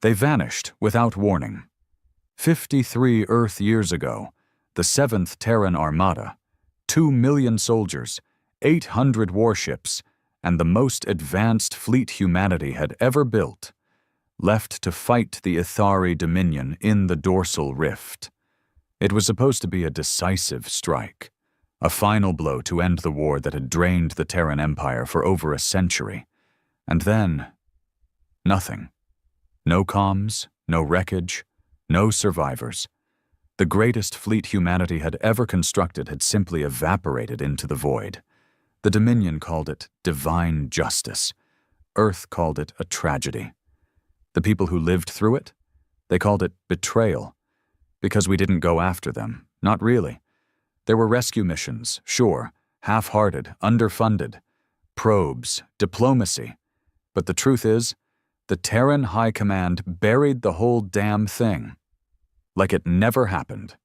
They vanished without warning. 53 Earth years ago, the 7th Terran Armada, 2 million soldiers, 800 warships, and the most advanced fleet humanity had ever built, left to fight the Ithari Dominion in the dorsal rift. It was supposed to be a decisive strike, a final blow to end the war that had drained the Terran Empire for over a century. And then, nothing. No comms, no wreckage, no survivors. The greatest fleet humanity had ever constructed had simply evaporated into the void. The Dominion called it divine justice. Earth called it a tragedy. The people who lived through it, they called it betrayal. Because we didn't go after them. Not really. There were rescue missions, sure, half-hearted, underfunded, probes, diplomacy. But the truth is, the Terran High Command buried the whole damn thing. Like it never happened.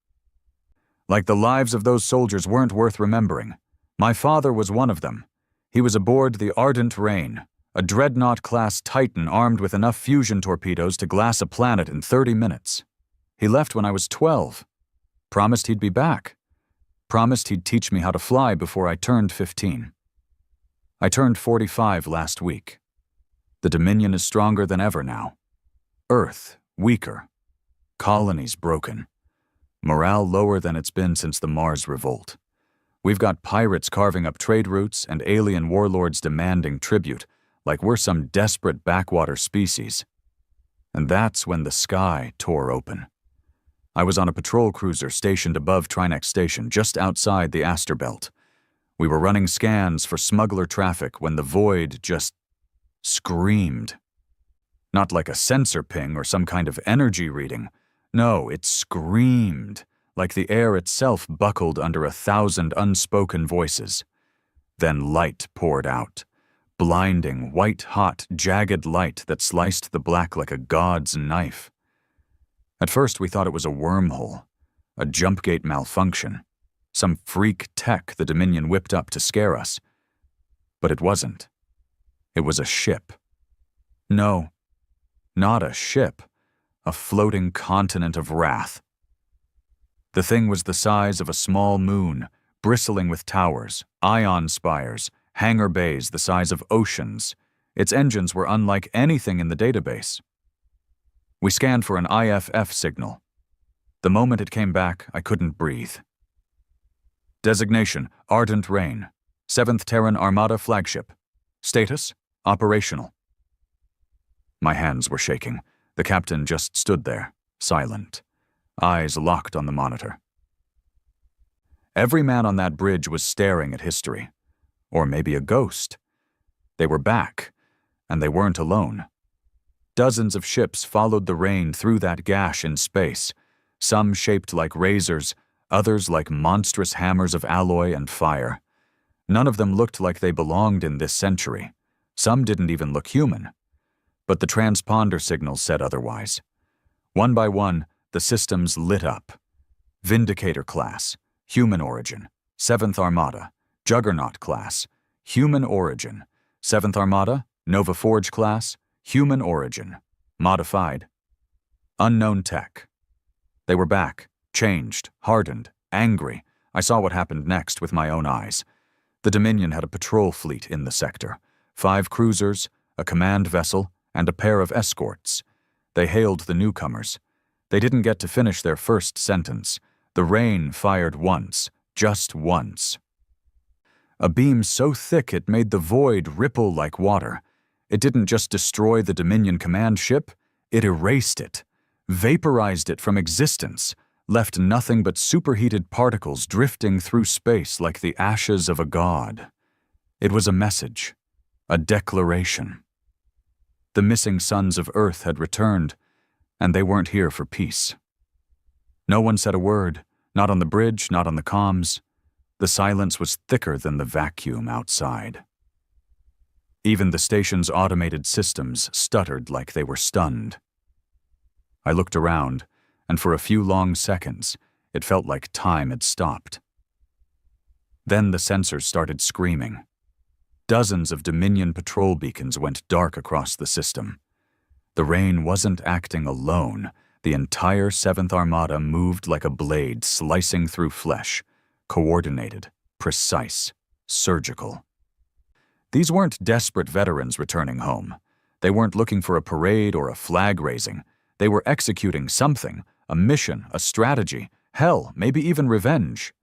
Like the lives of those soldiers weren't worth remembering. My father was one of them. He was aboard the Ardent Rain, a dreadnought-class Titan armed with enough fusion torpedoes to glass a planet in 30 minutes. He left when I was 12. Promised he'd be back. Promised he'd teach me how to fly before I turned 15. I turned 45 last week. The Dominion is stronger than ever now. Earth, weaker. Colonies broken. Morale lower than it's been since the Mars Revolt. We've got pirates carving up trade routes and alien warlords demanding tribute, like we're some desperate backwater species. And that's when the sky tore open. I was on a patrol cruiser stationed above Trinex Station, just outside the Aster Belt. We were running scans for smuggler traffic when the void just screamed. Not like a sensor ping or some kind of energy reading. No, it screamed, like the air itself buckled under 1,000 unspoken voices. Then light poured out. Blinding, white-hot, jagged light that sliced the black like a god's knife. At first we thought it was a wormhole, a jump gate malfunction, some freak tech the Dominion whipped up to scare us. But it wasn't. It was a ship. No, not a ship, a floating continent of wrath. The thing was the size of a small moon, bristling with towers, ion spires, hangar bays the size of oceans. Its engines were unlike anything in the database. We scanned for an IFF signal. The moment it came back, I couldn't breathe. Designation, Ardent Rain, 7th Terran Armada flagship. Status, operational. My hands were shaking. The captain just stood there, silent, eyes locked on the monitor. Every man on that bridge was staring at history. Or maybe a ghost. They were back, and they weren't alone. Dozens of ships followed the rain through that gash in space, some shaped like razors, others like monstrous hammers of alloy and fire. None of them looked like they belonged in this century. Some didn't even look human. But the transponder signals said otherwise. One by one, the systems lit up. Vindicator class, human origin. 7th Armada, Juggernaut class, human origin. 7th Armada, Nova Forge class, human origin. Modified. Unknown tech. They were back, changed, hardened, angry. I saw what happened next with my own eyes. The Dominion had a patrol fleet in the sector. 5 cruisers, a command vessel, and a pair of escorts. They hailed the newcomers. They didn't get to finish their first sentence. The rain fired once, just once. A beam so thick it made the void ripple like water. It didn't just destroy the Dominion command ship, it erased it, vaporized it from existence, left nothing but superheated particles drifting through space like the ashes of a god. It was a message, a declaration. The missing sons of Earth had returned, and they weren't here for peace. No one said a word, not on the bridge, not on the comms. The silence was thicker than the vacuum outside. Even the station's automated systems stuttered like they were stunned. I looked around, and for a few long seconds, it felt like time had stopped. Then the sensors started screaming. Dozens of Dominion patrol beacons went dark across the system. The rain wasn't acting alone. The entire 7th Armada moved like a blade slicing through flesh, coordinated, precise, surgical. These weren't desperate veterans returning home. They weren't looking for a parade or a flag raising. They were executing something, a mission, a strategy, hell, maybe even revenge.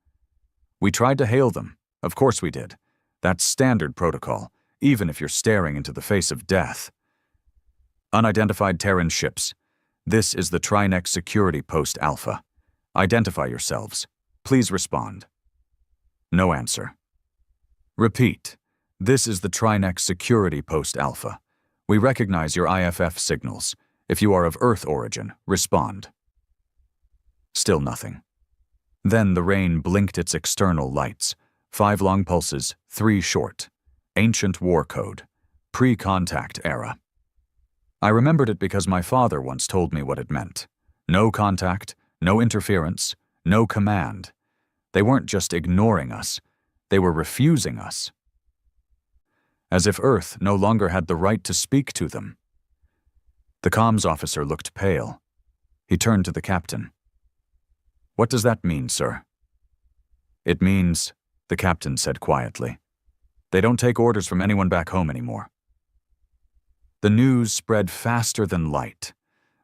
We tried to hail them. Of course we did. That's standard protocol, even if you're staring into the face of death. Unidentified Terran ships. This is the Trinex Security Post Alpha. Identify yourselves. Please respond. No answer. Repeat. This is the Trinex Security Post Alpha. We recognize your IFF signals. If you are of Earth origin, respond. Still nothing. Then the rain blinked its external lights. 5 long pulses, 3 short. Ancient war code. Pre-contact era. I remembered it because my father once told me what it meant. No contact, no interference, no command. They weren't just ignoring us. They were refusing us. As if Earth no longer had the right to speak to them. The comms officer looked pale. He turned to the captain. "What does that mean, sir?" "It means," the captain said quietly, "they don't take orders from anyone back home anymore." The news spread faster than light.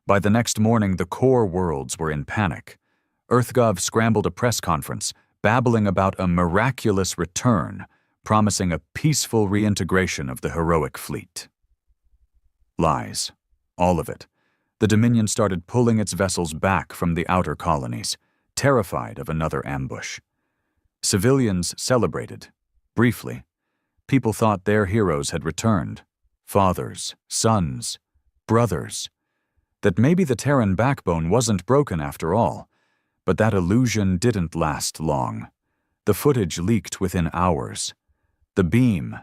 By the next morning, the core worlds were in panic. EarthGov scrambled a press conference, babbling about a miraculous return, promising a peaceful reintegration of the heroic fleet. Lies. All of it. The Dominion started pulling its vessels back from the outer colonies, terrified of another ambush. Civilians celebrated. Briefly. People thought their heroes had returned. Fathers, sons, brothers. That maybe the Terran backbone wasn't broken after all. But that illusion didn't last long. The footage leaked within hours. The beam,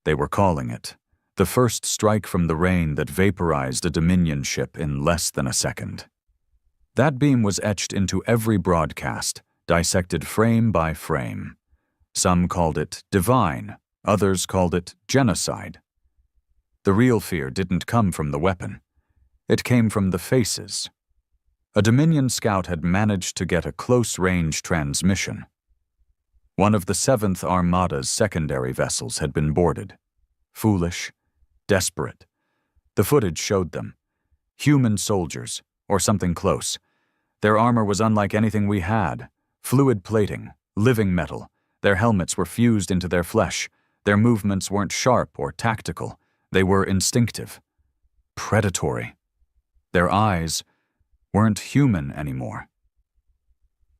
they were calling it, the first strike from the rain that vaporized a Dominion ship in less than a second. That beam was etched into every broadcast, dissected frame by frame. Some called it divine, others called it genocide. The real fear didn't come from the weapon. It came from the faces. A Dominion scout had managed to get a close-range transmission. One of the 7th Armada's secondary vessels had been boarded. Foolish, desperate. The footage showed them. Human soldiers, or something close. Their armor was unlike anything we had. Fluid plating, living metal. Their helmets were fused into their flesh. Their movements weren't sharp or tactical. They were instinctive. Predatory. Their eyes weren't human anymore.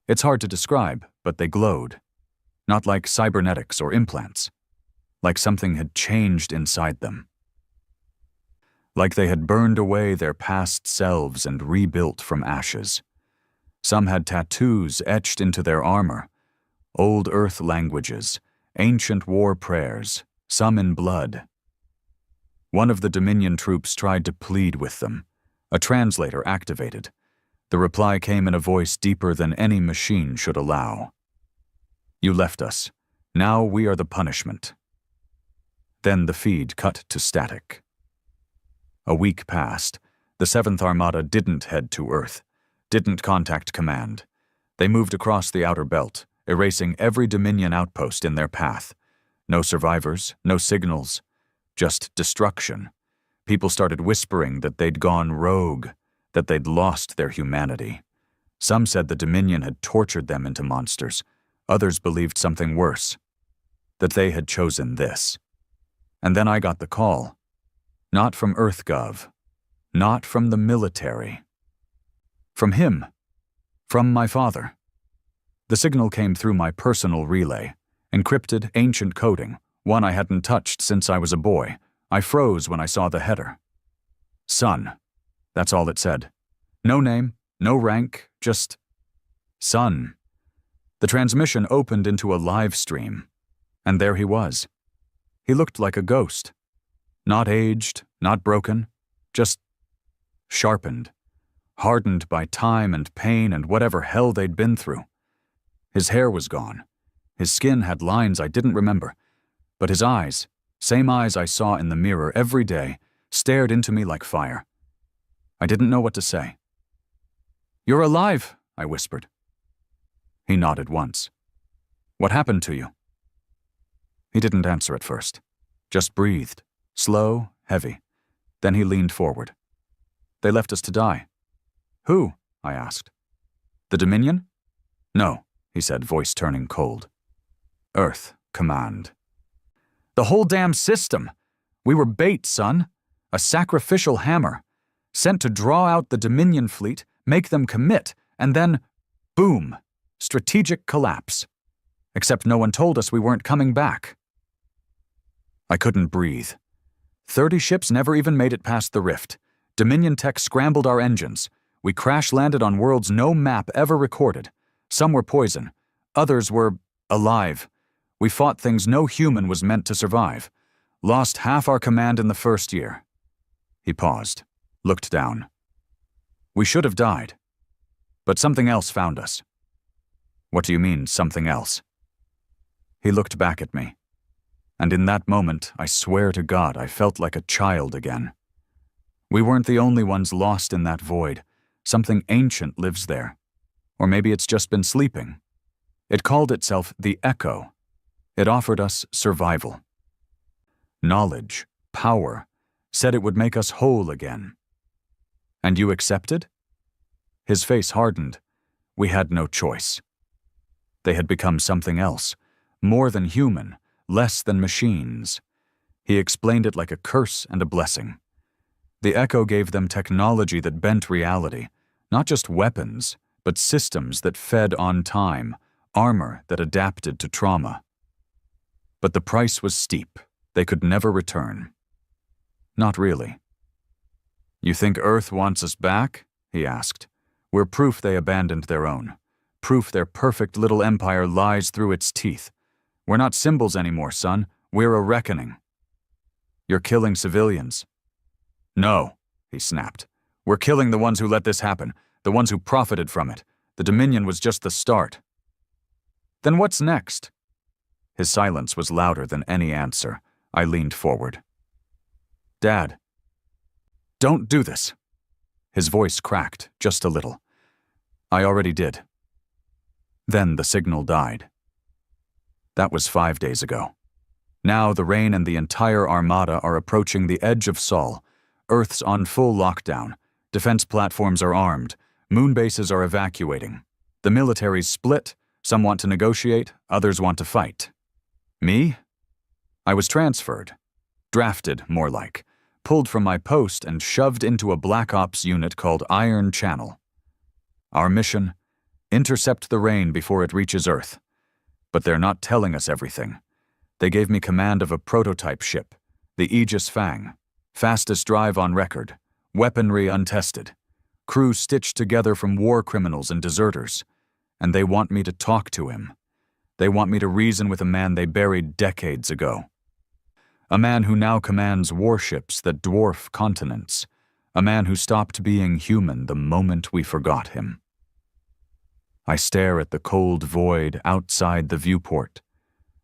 It's hard to describe, but they glowed. Not like cybernetics or implants. Like something had changed inside them. Like they had burned away their past selves and rebuilt from ashes. Some had tattoos etched into their armor. Old Earth languages, ancient war prayers, some in blood. One of the Dominion troops tried to plead with them. A translator activated. The reply came in a voice deeper than any machine should allow. "You left us. Now we are the punishment." Then the feed cut to static. A week passed. The 7th Armada didn't head to Earth, didn't contact command. They moved across the outer belt, erasing every Dominion outpost in their path. No survivors, no signals, just destruction. People started whispering that they'd gone rogue, that they'd lost their humanity. Some said the Dominion had tortured them into monsters. Others believed something worse, that they had chosen this. And then I got the call. Not from EarthGov, not from the military. From him, from my father. The signal came through my personal relay, encrypted ancient coding, one I hadn't touched since I was a boy. I froze when I saw the header. Son, that's all it said. No name, no rank, just son. The transmission opened into a live stream, and there he was. He looked like a ghost. Not aged, not broken, just sharpened, hardened by time and pain and whatever hell they'd been through. His hair was gone. His skin had lines I didn't remember, but his eyes, same eyes I saw in the mirror every day, stared into me like fire. I didn't know what to say. "You're alive," I whispered. He nodded once. "What happened to you?" He didn't answer at first, just breathed, slow, heavy. Then he leaned forward. "They left us to die." "Who?" I asked. "The Dominion?" "No," he said, voice turning cold. "Earth Command." "The whole damn system! We were bait, son. A sacrificial hammer. Sent to draw out the Dominion fleet, make them commit, and then, boom, strategic collapse. Except no one told us we weren't coming back." I couldn't breathe. 30 ships never even made it past the rift. Dominion tech scrambled our engines. We crash-landed on worlds no map ever recorded. Some were poison. Others were alive. We fought things no human was meant to survive. Lost half our command in the first year. He paused, looked down. We should have died. But something else found us. "What do you mean, something else?" He looked back at me. And in that moment, I swear to God, I felt like a child again. We weren't the only ones lost in that void. Something ancient lives there. Or maybe it's just been sleeping. It called itself the Echo. It offered us survival. Knowledge, power, said it would make us whole again. "And you accepted?" His face hardened. We had no choice. They had become something else, more than human, less than machines. He explained it like a curse and a blessing. The Echo gave them technology that bent reality, not just weapons, but systems that fed on time, armor that adapted to trauma. But the price was steep. They could never return. Not really. "You think Earth wants us back?" he asked. "We're proof they abandoned their own. Proof their perfect little empire lies through its teeth. We're not symbols anymore, son. We're a reckoning." "You're killing civilians." "No," he snapped. "We're killing the ones who let this happen, the ones who profited from it. The Dominion was just the start." "Then what's next?" His silence was louder than any answer. I leaned forward. "Dad, don't do this." His voice cracked, just a little. "I already did." Then the signal died. That was 5 days ago. Now the Rain and the entire Armada are approaching the edge of Sol. Earth's on full lockdown. Defense platforms are armed. Moon bases are evacuating. The military's split. Some want to negotiate, others want to fight. Me? I was transferred. Drafted, more like. Pulled from my post and shoved into a Black Ops unit called Iron Channel. Our mission? Intercept the Rain before it reaches Earth. But they're not telling us everything. They gave me command of a prototype ship, the Aegis Fang. Fastest drive on record. Weaponry untested. Crew stitched together from war criminals and deserters. And they want me to talk to him. They want me to reason with a man they buried decades ago. A man who now commands warships that dwarf continents. A man who stopped being human the moment we forgot him. I stare at the cold void outside the viewport.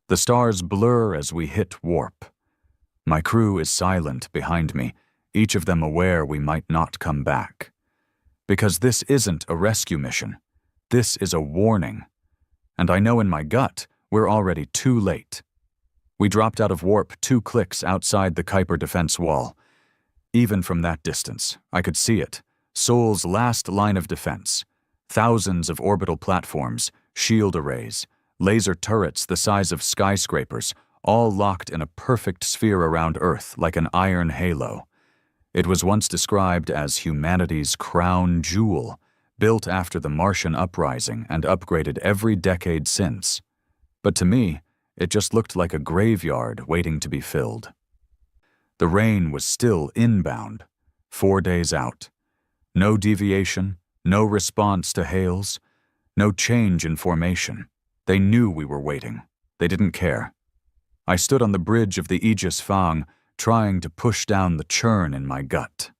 The stars blur as we hit warp. My crew is silent behind me, each of them aware we might not come back. Because this isn't a rescue mission. This is a warning. And I know in my gut we're already too late. We dropped out of warp 2 clicks outside the Kuiper defense wall. Even from that distance, I could see it. Sol's last line of defense. Thousands of orbital platforms, shield arrays, laser turrets the size of skyscrapers, all locked in a perfect sphere around Earth like an iron halo. It was once described as humanity's crown jewel, built after the Martian uprising and upgraded every decade since. But to me, it just looked like a graveyard waiting to be filled. The Rain was still inbound, 4 days out. No deviation, no response to hails, no change in formation. They knew we were waiting. They didn't care. I stood on the bridge of the Aegis Fang, trying to push down the churn in my gut.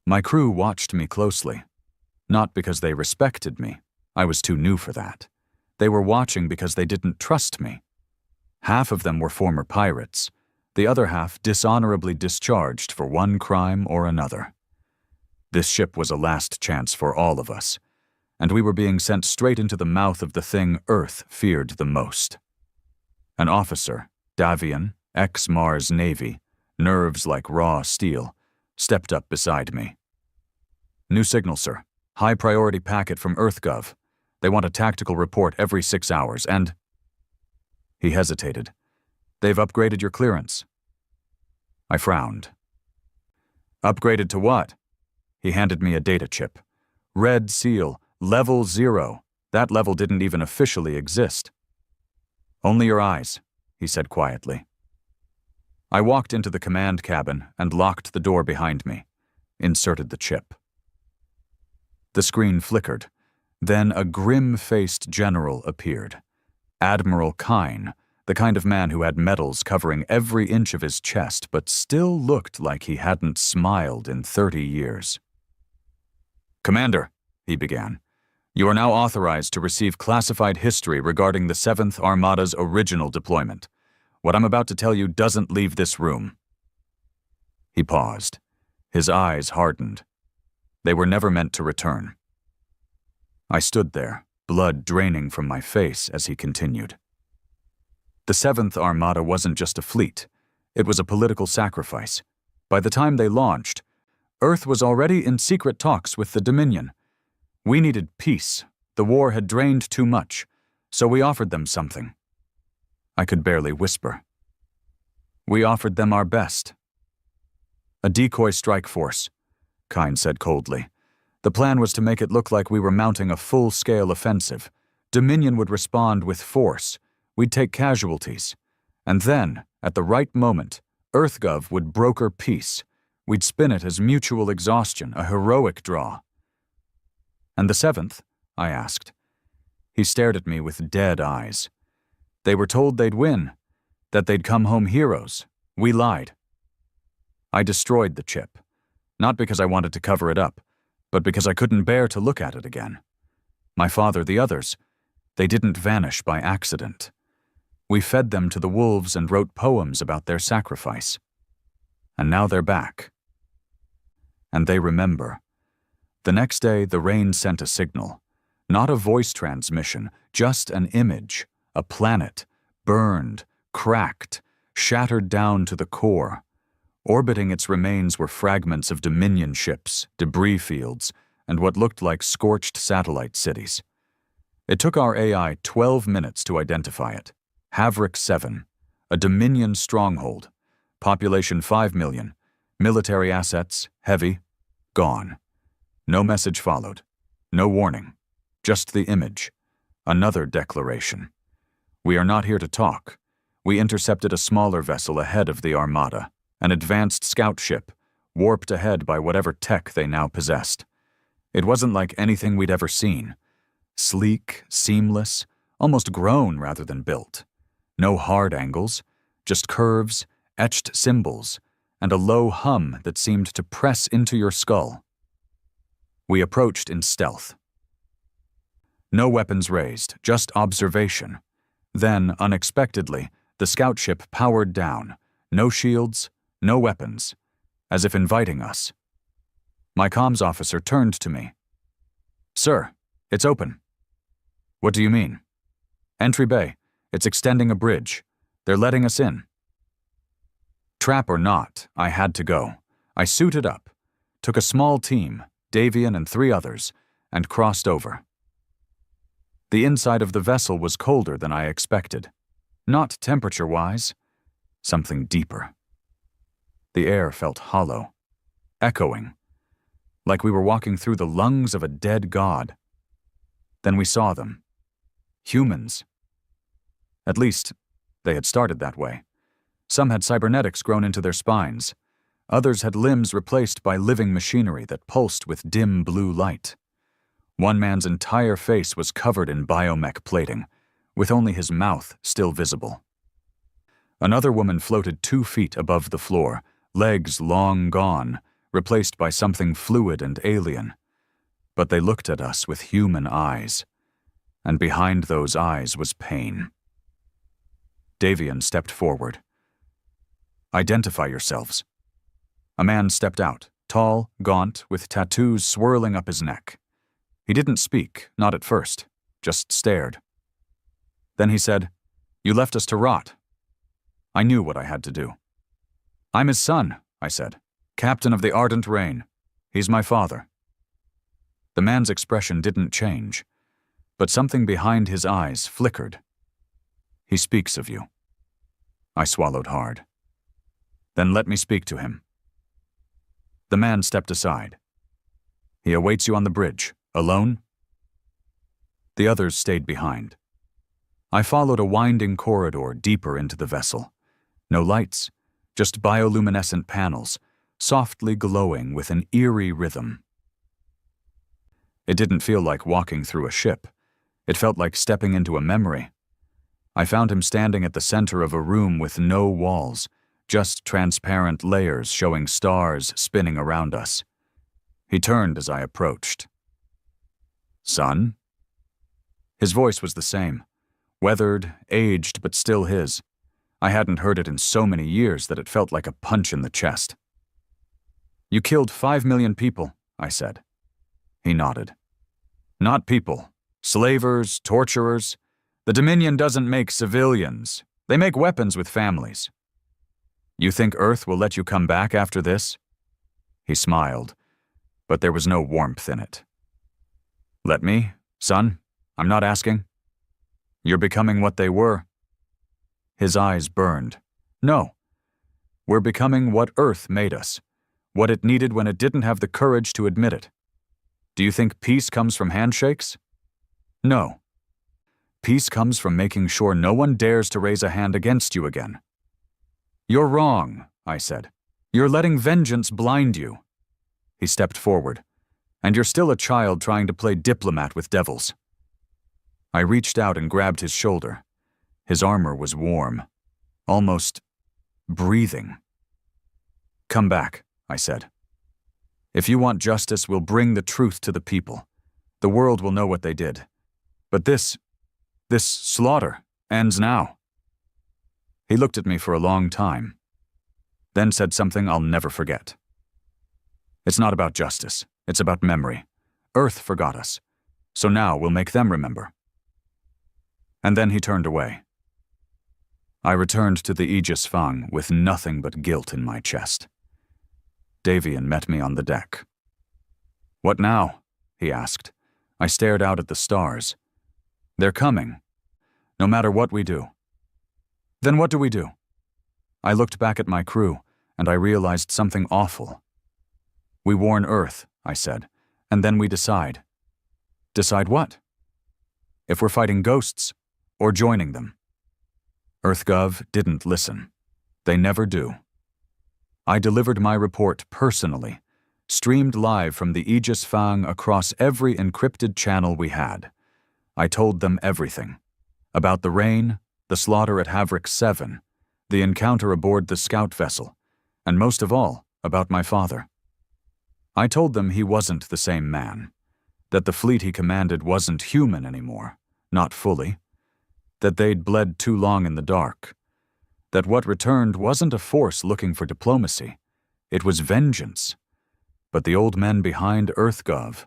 My crew watched me closely. Not because they respected me. I was too new for that. They were watching because they didn't trust me. Half of them were former pirates. The other half dishonorably discharged for one crime or another. This ship was a last chance for all of us, and we were being sent straight into the mouth of the thing Earth feared the most. An officer, Davian, ex-Mars Navy, nerves like raw steel, stepped up beside me. "New signal, sir. High-priority packet from EarthGov. They want a tactical report every 6 hours, and—" He hesitated. "They've upgraded your clearance." I frowned. "Upgraded to what?" He handed me a data chip. Red seal, level 0. That level didn't even officially exist. "Only your eyes," he said quietly. I walked into the command cabin and locked the door behind me, inserted the chip. The screen flickered. Then a grim-faced general appeared. Admiral Kine, the kind of man who had medals covering every inch of his chest but still looked like he hadn't smiled in 30 years. "Commander," he began, "you are now authorized to receive classified history regarding the 7th Armada's original deployment. What I'm about to tell you doesn't leave this room." He paused. His eyes hardened. They were never meant to return. I stood there, blood draining from my face as he continued. The 7th Armada wasn't just a fleet. It was a political sacrifice. By the time they launched, Earth was already in secret talks with the Dominion. We needed peace. The war had drained too much, so we offered them something. I could barely whisper. We offered them our best. "A decoy strike force," Kine said coldly. "The plan was to make it look like we were mounting a full-scale offensive. Dominion would respond with force. We'd take casualties. And then, at the right moment, EarthGov would broker peace. We'd spin it as mutual exhaustion, a heroic draw." "And the 7th?" I asked. He stared at me with dead eyes. "They were told they'd win, that they'd come home heroes. We lied." I destroyed the chip, not because I wanted to cover it up, but because I couldn't bear to look at it again. My father, the others, they didn't vanish by accident. We fed them to the wolves and wrote poems about their sacrifice. And now they're back. And they remember. The next day, the rain sent a signal. Not a voice transmission, just an image. A planet, burned, cracked, shattered down to the core. Orbiting its remains were fragments of Dominion ships, debris fields, and what looked like scorched satellite cities. It took our AI 12 minutes to identify it. Haverick 7, a Dominion stronghold. Population 5 million. Military assets, heavy, gone. No message followed. No warning. Just the image. Another declaration. We are not here to talk. We intercepted a smaller vessel ahead of the Armada, an advanced scout ship, warped ahead by whatever tech they now possessed. It wasn't like anything we'd ever seen. Sleek, seamless, almost grown rather than built. No hard angles, just curves, etched symbols, and a low hum that seemed to press into your skull. We approached in stealth. No weapons raised, just observation. Then, unexpectedly, the scout ship powered down. No shields, no weapons, as if inviting us. My comms officer turned to me. "Sir, it's open." "What do you mean?" "Entry bay. It's extending a bridge. They're letting us in." Trap or not, I had to go. I suited up, took a small team, Davian and 3 others, and crossed over. The inside of the vessel was colder than I expected. Not temperature-wise, something deeper. The air felt hollow, echoing, like we were walking through the lungs of a dead god. Then we saw them. Humans. At least, they had started that way. Some had cybernetics grown into their spines. Others had limbs replaced by living machinery that pulsed with dim blue light. One man's entire face was covered in biomech plating, with only his mouth still visible. Another woman floated 2 feet above the floor, legs long gone, replaced by something fluid and alien. But they looked at us with human eyes, and behind those eyes was pain. Davian stepped forward. "Identify yourselves." A man stepped out, tall, gaunt, with tattoos swirling up his neck. He didn't speak, not at first, just stared. Then he said, "You left us to rot." I knew what I had to do. "I'm his son," I said, "captain of the Ardent Rain. He's my father." The man's expression didn't change, but something behind his eyes flickered. "He speaks of you." I swallowed hard. "Then let me speak to him." The man stepped aside. "He awaits you on the bridge, alone?" The others stayed behind. I followed a winding corridor deeper into the vessel. No lights, just bioluminescent panels, softly glowing with an eerie rhythm. It didn't feel like walking through a ship. It felt like stepping into a memory. I found him standing at the center of a room with no walls, just transparent layers showing stars spinning around us. He turned as I approached. "Son?" His voice was the same, weathered, aged, but still his. I hadn't heard it in so many years that it felt like a punch in the chest. "You killed 5 million people," I said. He nodded. "Not people. Slavers, torturers. The Dominion doesn't make civilians. They make weapons with families. You think Earth will let you come back after this?" He smiled, but there was no warmth in it. "Let me, son? I'm not asking. You're becoming what they were." His eyes burned. "No. We're becoming what Earth made us, what it needed when it didn't have the courage to admit it. Do you think peace comes from handshakes? No. Peace comes from making sure no one dares to raise a hand against you again." "You're wrong," I said. "You're letting vengeance blind you." He stepped forward. "And you're still a child trying to play diplomat with devils." I reached out and grabbed his shoulder. His armor was warm, almost breathing. "Come back," I said. "If you want justice, we'll bring the truth to the people. The world will know what they did. But this slaughter ends now." He looked at me for a long time, then said something I'll never forget. "It's not about justice. It's about memory. Earth forgot us, so now we'll make them remember." And then he turned away. I returned to the Aegis Fang with nothing but guilt in my chest. Davian met me on the deck. "What now?" he asked. I stared out at the stars. "They're coming, no matter what we do." "Then what do we do?" I looked back at my crew, and I realized something awful. "We warn Earth," I said, "and then we decide." "Decide what?" "If we're fighting ghosts, or joining them." EarthGov didn't listen. They never do. I delivered my report personally, streamed live from the Aegis Fang across every encrypted channel we had. I told them everything. About the rain, the slaughter at Havrik 7, the encounter aboard the scout vessel, and most of all, about my father. I told them he wasn't the same man, that the fleet he commanded wasn't human anymore, not fully, that they'd bled too long in the dark, that what returned wasn't a force looking for diplomacy, it was vengeance. But the old men behind EarthGov,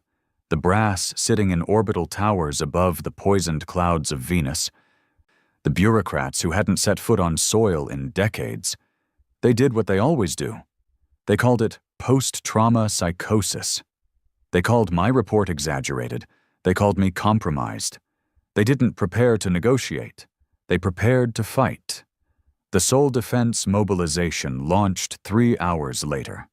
the brass sitting in orbital towers above the poisoned clouds of Venus, the bureaucrats who hadn't set foot on soil in decades, they did what they always do. They called it post-trauma psychosis. They called my report exaggerated. They called me compromised. They didn't prepare to negotiate. They prepared to fight. The Sole Defense mobilization launched 3 hours later.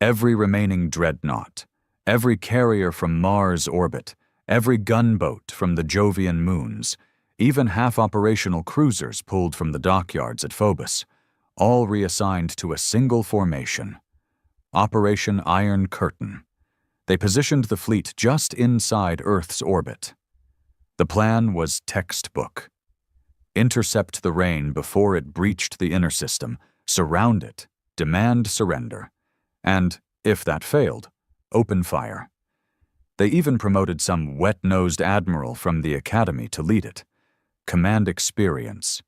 Every remaining dreadnought, every carrier from Mars orbit, every gunboat from the Jovian moons, even half-operational cruisers pulled from the dockyards at Phobos, all reassigned to a single formation. Operation Iron Curtain. They positioned the fleet just inside Earth's orbit. The plan was textbook. Intercept the rain before it breached the inner system, surround it, demand surrender, and, if that failed, open fire. They even promoted some wet-nosed admiral from the academy to lead it. Command experience,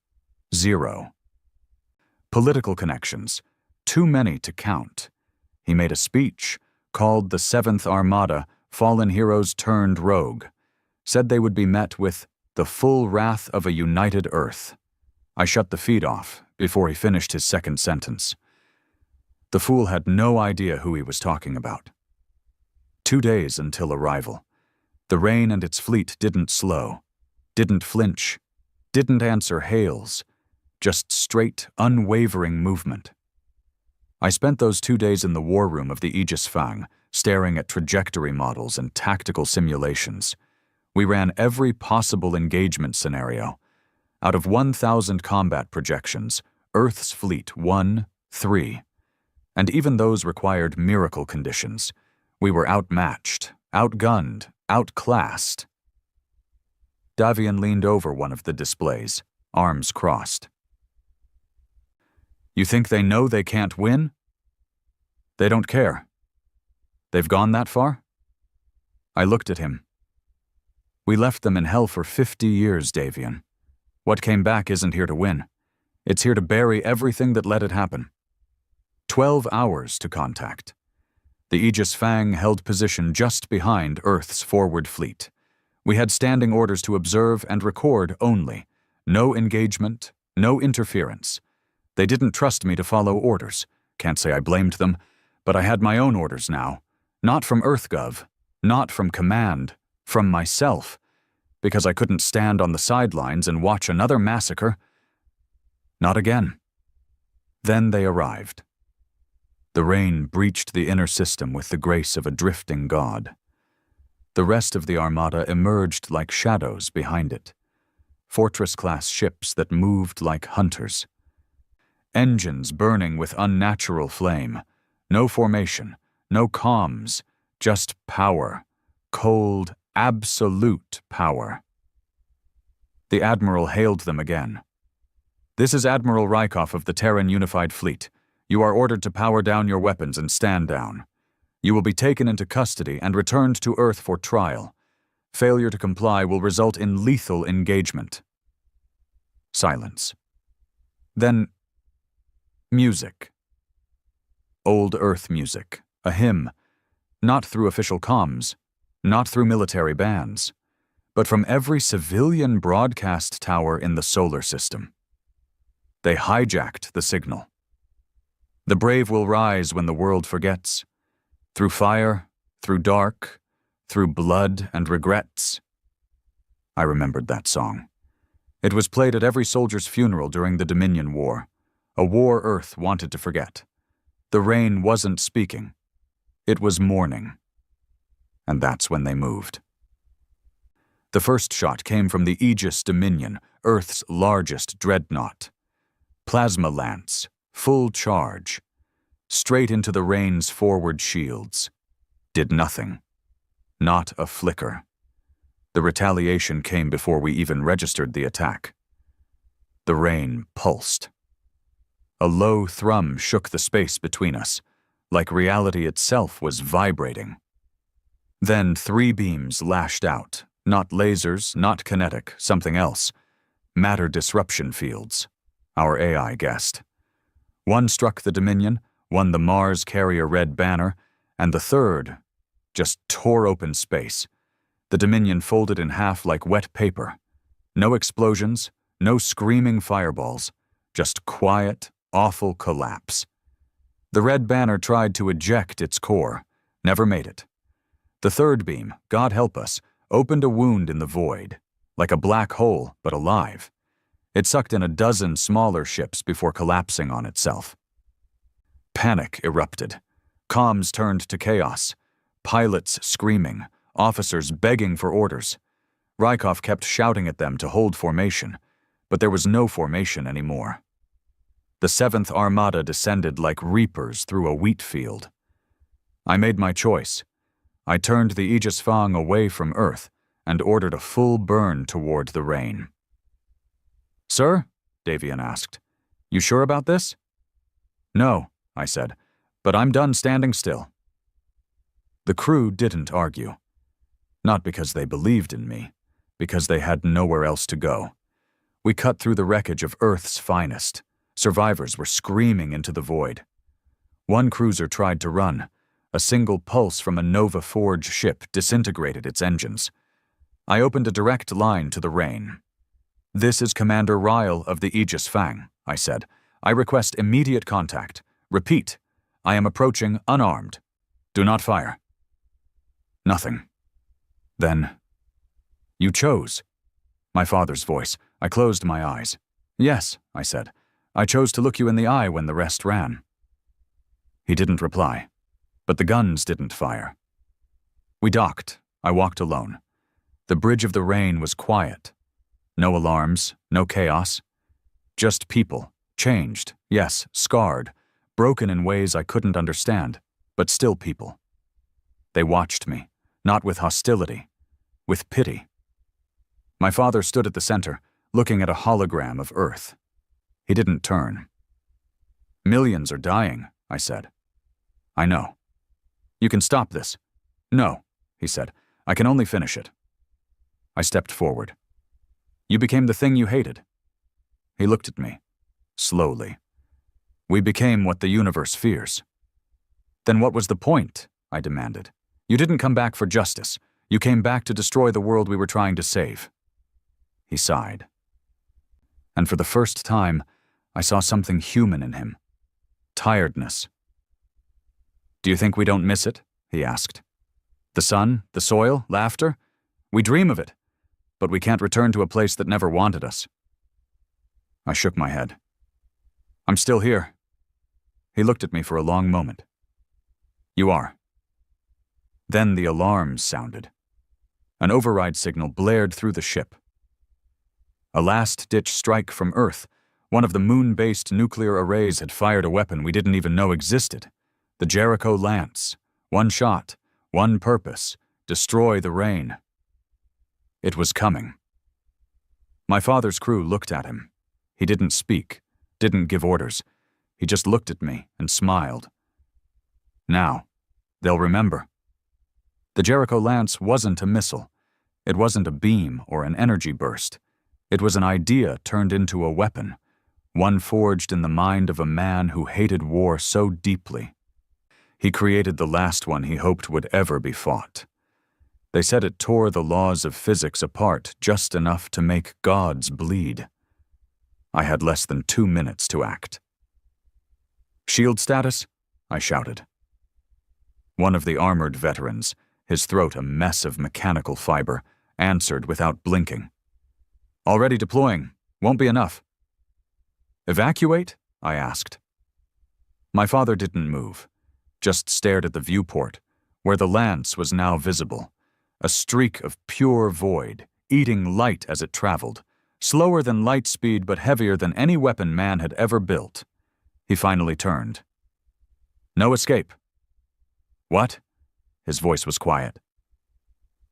0. Political connections, too many to count. He made a speech called the Seventh Armada Fallen Heroes Turned Rogue, said they would be met with the full wrath of a united Earth. I shut the feed off before he finished his second sentence. The fool had no idea who he was talking about. 2 days until arrival. The rain and its fleet didn't slow, didn't flinch, didn't answer hails, just straight, unwavering movement. I spent those 2 days in the war room of the Aegis Fang, staring at trajectory models and tactical simulations. We ran every possible engagement scenario. Out of 1,000 combat projections, Earth's fleet won 3. And even those required miracle conditions. We were outmatched, outgunned, outclassed. Davian leaned over one of the displays, arms crossed. You think they know they can't win? They don't care. They've gone that far? I looked at him. We left them in hell for 50 years, Davian. What came back isn't here to win. It's here to bury everything that let it happen. 12 hours to contact. The Aegis Fang held position just behind Earth's forward fleet. We had standing orders to observe and record only. No engagement, no interference. They didn't trust me to follow orders. Can't say I blamed them, but I had my own orders now. Not from EarthGov, not from command, from myself, because I couldn't stand on the sidelines and watch another massacre. Not again. Then they arrived. The rain breached the inner system with the grace of a drifting god. The rest of the Armada emerged like shadows behind it. Fortress-class ships that moved like hunters. Engines burning with unnatural flame. No formation, no comms, just power. Cold, absolute power. The Admiral hailed them again. This is Admiral Rykov of the Terran Unified Fleet. You are ordered to power down your weapons and stand down. You will be taken into custody and returned to Earth for trial. Failure to comply will result in lethal engagement. Silence. Then, music. Old Earth music, a hymn, not through official comms, not through military bands, but from every civilian broadcast tower in the solar system. They hijacked the signal. The brave will rise when the world forgets. Through fire, through dark, through blood and regrets. I remembered that song. It was played at every soldier's funeral during the Dominion War, a war Earth wanted to forget. The rain wasn't speaking. It was mourning. And that's when they moved. The first shot came from the Aegis Dominion, Earth's largest dreadnought. Plasma lance, full charge. Straight into the rain's forward shields. Did nothing. Not a flicker. The retaliation came before we even registered the attack. The rain pulsed. A low thrum shook the space between us, like reality itself was vibrating. Then 3 beams lashed out, not lasers, not kinetic, something else. Matter disruption fields, our AI guessed. One struck the Dominion, one the Mars carrier red banner, and the third just tore open space. The Dominion folded in half like wet paper. No explosions, no screaming fireballs, just quiet, awful collapse. The red banner tried to eject its core, never made it. The third beam, God help us, opened a wound in the void, like a black hole, but alive. It sucked in a dozen smaller ships before collapsing on itself. Panic erupted. Comms turned to chaos. Pilots screaming, officers begging for orders. Rykov kept shouting at them to hold formation, but there was no formation anymore. The 7th Armada descended like reapers through a wheat field. I made my choice. I turned the Aegis Fang away from Earth and ordered a full burn toward the rain. "Sir?" Davian asked. "You sure about this?" "No," I said, "but I'm done standing still." The crew didn't argue. Not because they believed in me, because they had nowhere else to go. We cut through the wreckage of Earth's finest. Survivors were screaming into the void. One cruiser tried to run. A single pulse from a Nova Forge ship disintegrated its engines. I opened a direct line to the Rain. "This is Commander Ryle of the Aegis Fang," I said. "I request immediate contact. Repeat, I am approaching unarmed. Do not fire." Nothing. Then, "You chose." My father's voice. I closed my eyes. "Yes," I said. "I chose to look you in the eye when the rest ran." He didn't reply, but the guns didn't fire. We docked. I walked alone. The bridge of the Rain was quiet. No alarms, no chaos. Just people, changed, yes, scarred, broken in ways I couldn't understand, but still people. They watched me, not with hostility, with pity. My father stood at the center, looking at a hologram of Earth. He didn't turn. "Millions are dying," I said. "I know." "You can stop this." "No," he said. "I can only finish it." I stepped forward. "You became the thing you hated." He looked at me, slowly. "We became what the universe fears." "Then what was the point?" I demanded. "You didn't come back for justice. You came back to destroy the world we were trying to save." He sighed. And for the first time, I saw something human in him. Tiredness. "Do you think we don't miss it?" he asked. "The sun, the soil, laughter? We dream of it, but we can't return to a place that never wanted us." I shook my head. "I'm still here." He looked at me for a long moment. "You are." Then the alarms sounded. An override signal blared through the ship. A last-ditch strike from Earth. One of the moon-based nuclear arrays had fired a weapon we didn't even know existed. The Jericho Lance. One shot, one purpose: destroy the Rain. It was coming. My father's crew looked at him. He didn't speak, didn't give orders. He just looked at me and smiled. Now, they'll remember. The Jericho Lance wasn't a missile. It wasn't a beam or an energy burst. It was an idea turned into a weapon, one forged in the mind of a man who hated war so deeply. He created the last one he hoped would ever be fought. They said it tore the laws of physics apart just enough to make gods bleed. I had less than 2 minutes to act. "Shield status?" I shouted. One of the armored veterans, his throat a mess of mechanical fiber, answered without blinking. "Already deploying. Won't be enough." "Evacuate?" I asked. My father didn't move, just stared at the viewport, where the Lance was now visible. A streak of pure void, eating light as it traveled, slower than light speed but heavier than any weapon man had ever built. He finally turned. "No escape." "What?" His voice was quiet.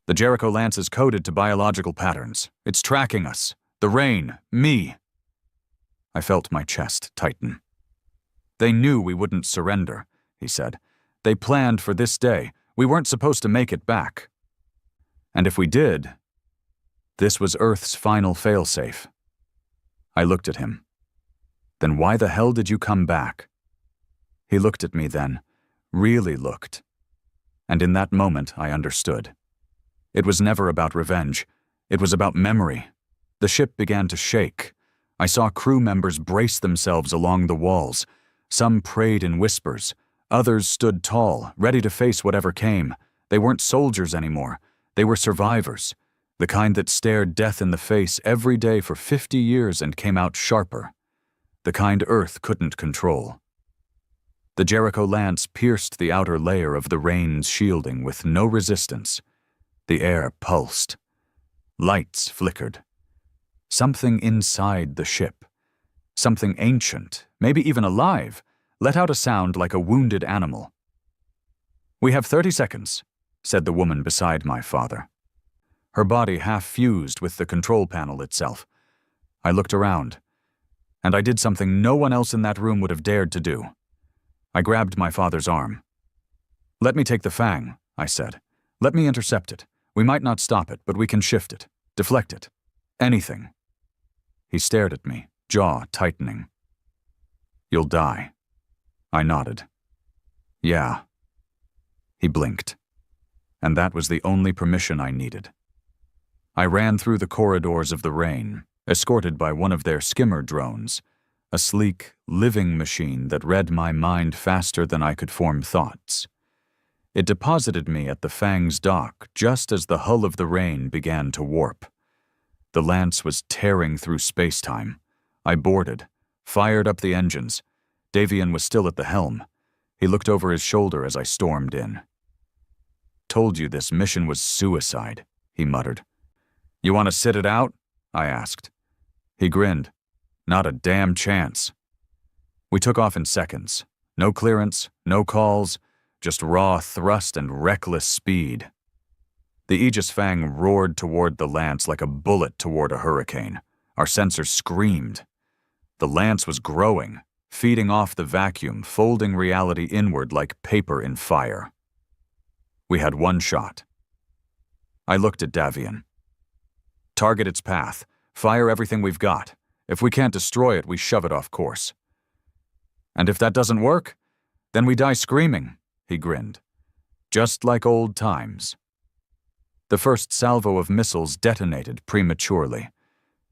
"The Jericho Lance is coded to biological patterns. It's tracking us. The Rain. Me." I felt my chest tighten. "They knew we wouldn't surrender," he said. "They planned for this day. We weren't supposed to make it back. And if we did, this was Earth's final failsafe." I looked at him. "Then why the hell did you come back?" He looked at me then, really looked. And in that moment, I understood. It was never about revenge. It was about memory. The ship began to shake. I saw crew members brace themselves along the walls. Some prayed in whispers. Others stood tall, ready to face whatever came. They weren't soldiers anymore. They were survivors, the kind that stared death in the face every day for 50 years and came out sharper. The kind Earth couldn't control. The Jericho Lance pierced the outer layer of the Rain's shielding with no resistance. The air pulsed. Lights flickered. Something inside the ship, something ancient, maybe even alive, let out a sound like a wounded animal. "We have 30 seconds, said the woman beside my father. Her body half fused with the control panel itself. I looked around, and I did something no one else in that room would have dared to do. I grabbed my father's arm. "Let me take the Fang," I said. "Let me intercept it. We might not stop it, but we can shift it, deflect it. Anything." He stared at me, jaw tightening. "You'll die." I nodded. Yeah. He blinked. And that was the only permission I needed. I ran through the corridors of the rain, escorted by one of their skimmer drones, a sleek, living machine that read my mind faster than I could form thoughts. It deposited me at the Fang's dock just as the hull of the Rain began to warp. The Lance was tearing through space-time. I boarded, fired up the engines. Davian was still at the helm. He looked over his shoulder as I stormed in. "Told you this mission was suicide," he muttered. "You want to sit it out?" I asked. He grinned. "Not a damn chance." We took off in seconds. No clearance, no calls, just raw thrust and reckless speed. The Aegis Fang roared toward the Lance like a bullet toward a hurricane. Our sensors screamed. The Lance was growing, feeding off the vacuum, folding reality inward like paper in fire. We had one shot. I looked at Davian. "Target its path. Fire everything we've got. If we can't destroy it, we shove it off course." "And if that doesn't work, then we die screaming," he grinned. "Just like old times." The first salvo of missiles detonated prematurely,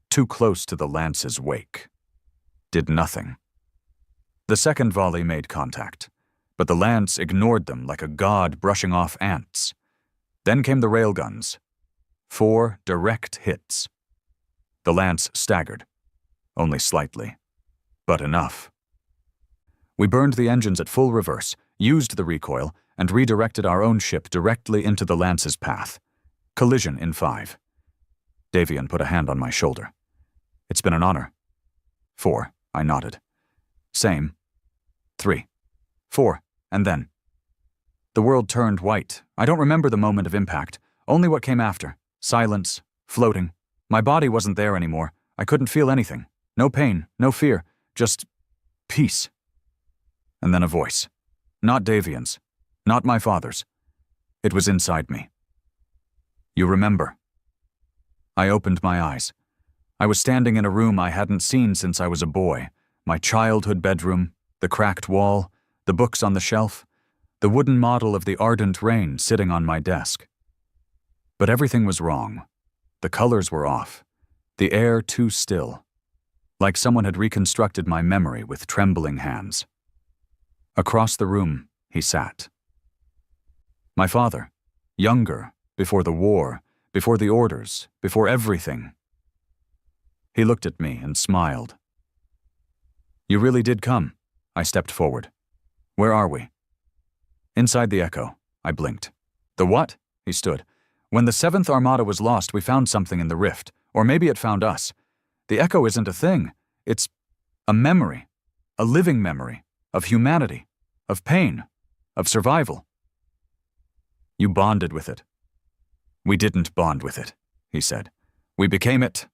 too close to the Lance's wake. Did nothing. The second volley made contact, but the Lance ignored them like a god brushing off ants. Then came the railguns. 4 direct hits. The Lance staggered, only slightly, but enough. We burned the engines at full reverse, used the recoil, and redirected our own ship directly into the Lance's path. Collision in 5. Davian put a hand on my shoulder. "It's been an honor." 4, I nodded. "Same." 3, 4, and then. The world turned white. I don't remember the moment of impact, only what came after. Silence, floating. My body wasn't there anymore. I couldn't feel anything. No pain, no fear, just peace. And then a voice. Not Davian's, not my father's. It was inside me. "You remember." I opened my eyes. I was standing in a room I hadn't seen since I was a boy. My childhood bedroom, the cracked wall, the books on the shelf, the wooden model of the ardent rain sitting on my desk. But everything was wrong. The colors were off. The air too still. Like someone had reconstructed my memory with trembling hands. Across the room, he sat. My father, younger, before the war, before the orders, before everything. He looked at me and smiled. "You really did come." I stepped forward. "Where are we?" "Inside the Echo." I blinked. "The what?" He stood. "When the 7th Armada was lost, we found something in the rift. Or maybe it found us. The Echo isn't a thing. It's a memory. A living memory. Of humanity. Of pain. Of survival." "You bonded with it." "We didn't bond with it," he said. "We became it."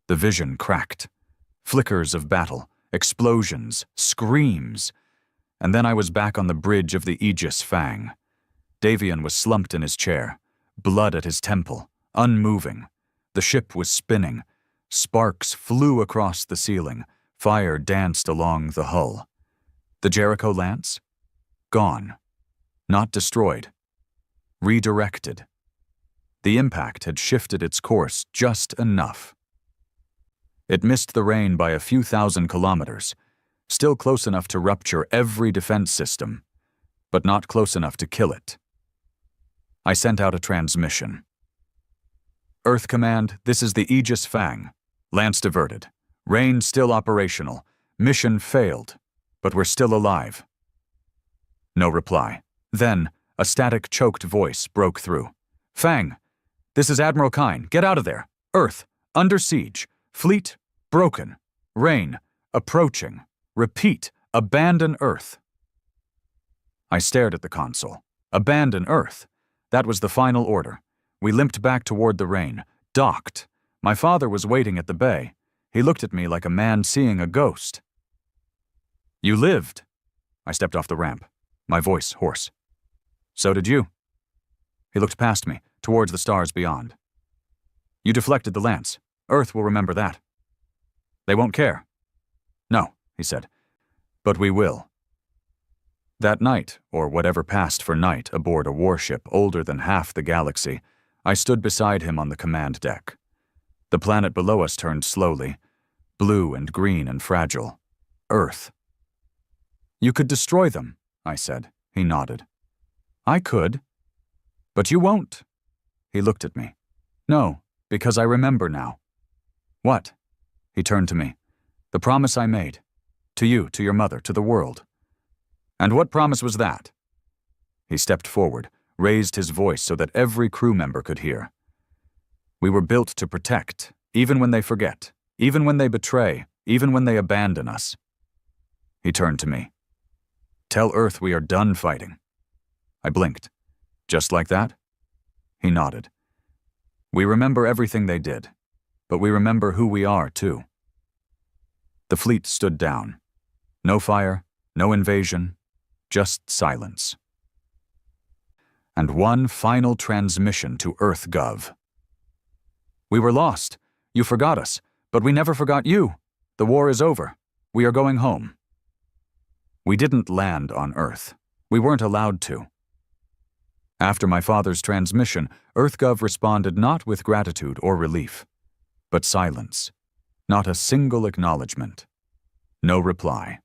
The vision cracked. Flickers of battle, explosions, screams. And then I was back on the bridge of the Aegis Fang. Davian was slumped in his chair, blood at his temple, unmoving. The ship was spinning. Sparks flew across the ceiling. Fire danced along the hull. The Jericho Lance? Gone. Not destroyed. Redirected. The impact had shifted its course just enough. It missed the Rain by a few thousand kilometers, still close enough to rupture every defense system, but not close enough to kill it. I sent out a transmission. "Earth Command, this is the Aegis Fang. Lance diverted. Rain still operational. Mission failed, but we're still alive." No reply. Then, a static, choked voice broke through. "Fang, this is Admiral Kine. Get out of there. Earth, under siege. Fleet, broken. Rain, approaching. Repeat, abandon Earth." I stared at the console. Abandon Earth. That was the final order. We limped back toward the Rain, docked. My father was waiting at the bay. He looked at me like a man seeing a ghost. "You lived." I stepped off the ramp, my voice hoarse. "So did you." He looked past me, towards the stars beyond. "You deflected the Lance. Earth will remember that." "They won't care." "No," he said, "but we will." That night, or whatever passed for night aboard a warship older than half the galaxy, I stood beside him on the command deck. The planet below us turned slowly, blue and green and fragile. Earth. "You could destroy them," I said. He nodded. "I could. But you won't." He looked at me. "No, because I remember now." "What?" He turned to me. "The promise I made. To you, to your mother, to the world." "And what promise was that?" He stepped forward, raised his voice so that every crew member could hear. "We were built to protect, even when they forget, even when they betray, even when they abandon us." He turned to me. "Tell Earth we are done fighting." I blinked. "Just like that?" He nodded. "We remember everything they did, but we remember who we are, too." The fleet stood down. No fire, no invasion, just silence. And one final transmission to EarthGov. "We were lost. You forgot us, but we never forgot you. The war is over. We are going home." We didn't land on Earth. We weren't allowed to. After my father's transmission, EarthGov responded not with gratitude or relief, but silence. Not a single acknowledgement. No reply.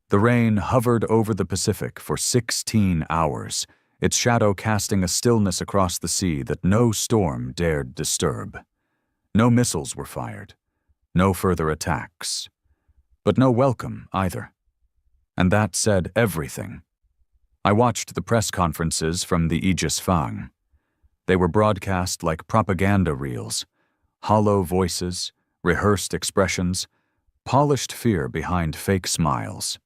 The rain hovered over the Pacific for 16 hours, its shadow casting a stillness across the sea that no storm dared disturb. No missiles were fired. No further attacks. But no welcome either. And that said everything. I watched the press conferences from the Aegis Fang. They were broadcast like propaganda reels, hollow voices, rehearsed expressions, polished fear behind fake smiles.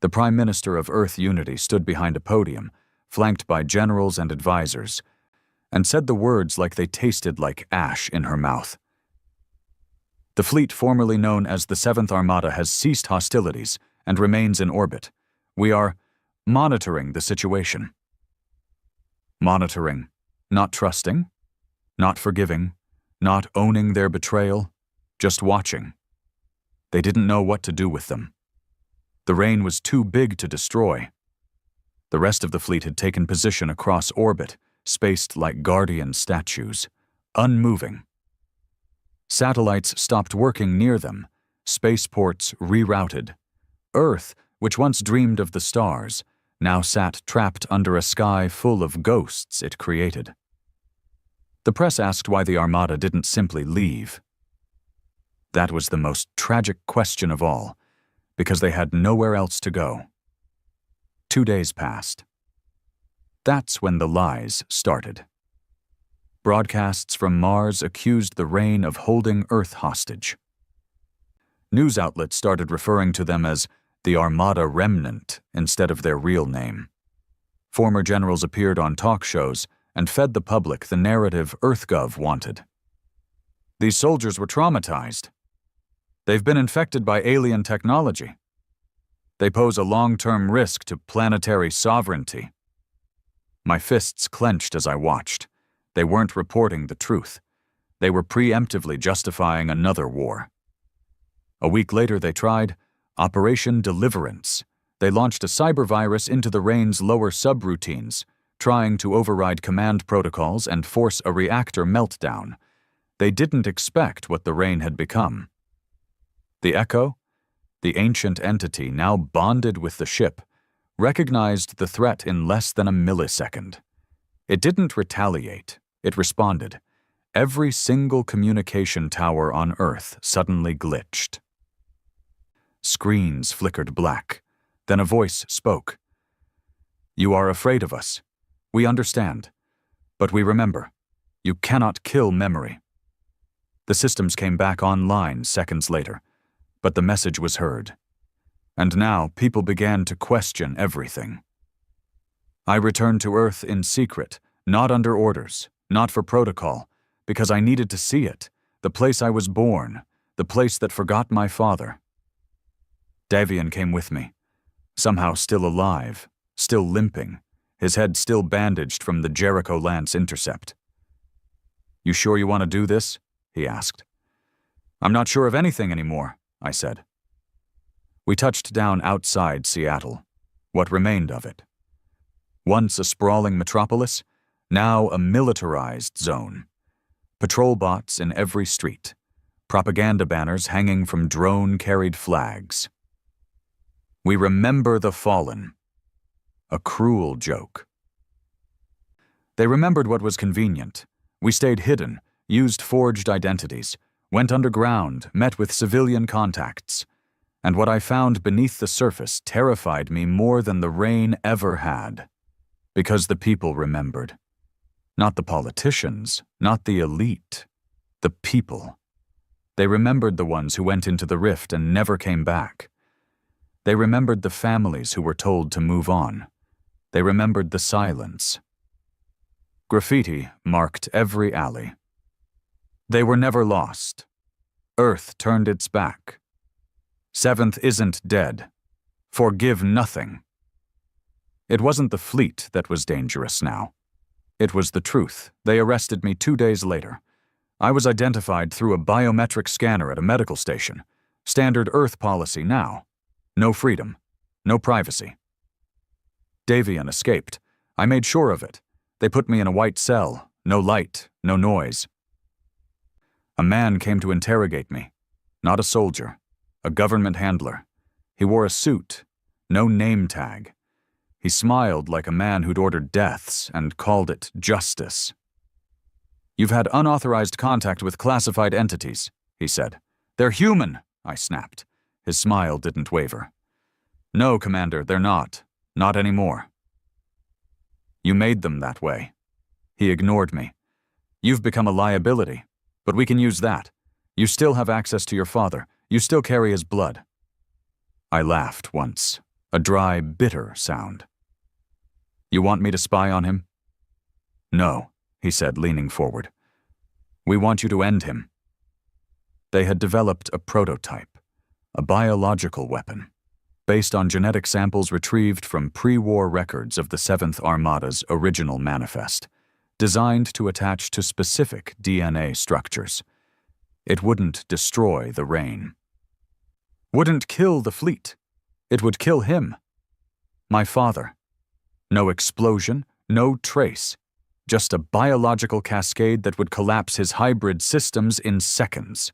The Prime Minister of Earth Unity stood behind a podium, flanked by generals and advisors, and said the words like they tasted like ash in her mouth. "The fleet formerly known as the Seventh Armada has ceased hostilities and remains in orbit. We are monitoring the situation." Monitoring, not trusting, not forgiving, not owning their betrayal, just watching. They didn't know what to do with them. The rain was too big to destroy. The rest of the fleet had taken position across orbit, spaced like guardian statues, unmoving. Satellites stopped working near them, spaceports rerouted. Earth, which once dreamed of the stars, now sat trapped under a sky full of ghosts it created. The press asked why the Armada didn't simply leave. That was the most tragic question of all, because they had nowhere else to go. 2 days passed. That's when the lies started. Broadcasts from Mars accused the rain of holding Earth hostage. News outlets started referring to them as the Armada Remnant instead of their real name. Former generals appeared on talk shows and fed the public the narrative EarthGov wanted. These soldiers were traumatized. They've been infected by alien technology. They pose a long-term risk to planetary sovereignty. My fists clenched as I watched. They weren't reporting the truth. They were preemptively justifying another war. A week later they tried Operation Deliverance. They launched a cyber virus into the rain's lower subroutines, trying to override command protocols and force a reactor meltdown. They didn't expect what the rain had become. The Echo, the ancient entity now bonded with the ship, recognized the threat in less than a millisecond. It didn't retaliate, it responded. Every single communication tower on Earth suddenly glitched. Screens flickered black. Then a voice spoke. "You are afraid of us. We understand. But we remember. You cannot kill memory." The systems came back online seconds later, but the message was heard. And now people began to question everything. I returned to Earth in secret, not under orders, not for protocol, because I needed to see it, the place I was born, the place that forgot my father. Davian came with me, somehow still alive, still limping, his head still bandaged from the Jericho Lance intercept. "You sure you want to do this?" he asked. "I'm not sure of anything anymore," I said. We touched down outside Seattle, what remained of it. Once a sprawling metropolis, now a militarized zone. Patrol bots in every street, propaganda banners hanging from drone-carried flags. We remember the fallen. A cruel joke. They remembered what was convenient. We stayed hidden, used forged identities, went underground, met with civilian contacts. And what I found beneath the surface terrified me more than the rain ever had. Because the people remembered. Not the politicians, not the elite. The people. They remembered the ones who went into the rift and never came back. They remembered the families who were told to move on. They remembered the silence. Graffiti marked every alley. They were never lost. Earth turned its back. Seventh isn't dead. Forgive nothing. It wasn't the fleet that was dangerous now. It was the truth. They arrested me 2 days later. I was identified through a biometric scanner at a medical station. Standard Earth policy now. No freedom. No privacy. Davian escaped. I made sure of it. They put me in a white cell. No light. No noise. A man came to interrogate me. Not a soldier. A government handler. He wore a suit. No name tag. He smiled like a man who'd ordered deaths and called it justice. You've had unauthorized contact with classified entities, he said. They're human, I snapped. His smile didn't waver. No, Commander, they're not. Not anymore. You made them that way. He ignored me. You've become a liability, but we can use that. You still have access to your father. You still carry his blood. I laughed once, a dry, bitter sound. You want me to spy on him? No, he said, leaning forward. We want you to end him. They had developed a prototype, a biological weapon, based on genetic samples retrieved from pre-war records of the 7th Armada's original manifest, designed to attach to specific DNA structures. It wouldn't destroy the rain. Wouldn't kill the fleet. It would kill him. My father. No explosion, no trace. Just a biological cascade that would collapse his hybrid systems in seconds.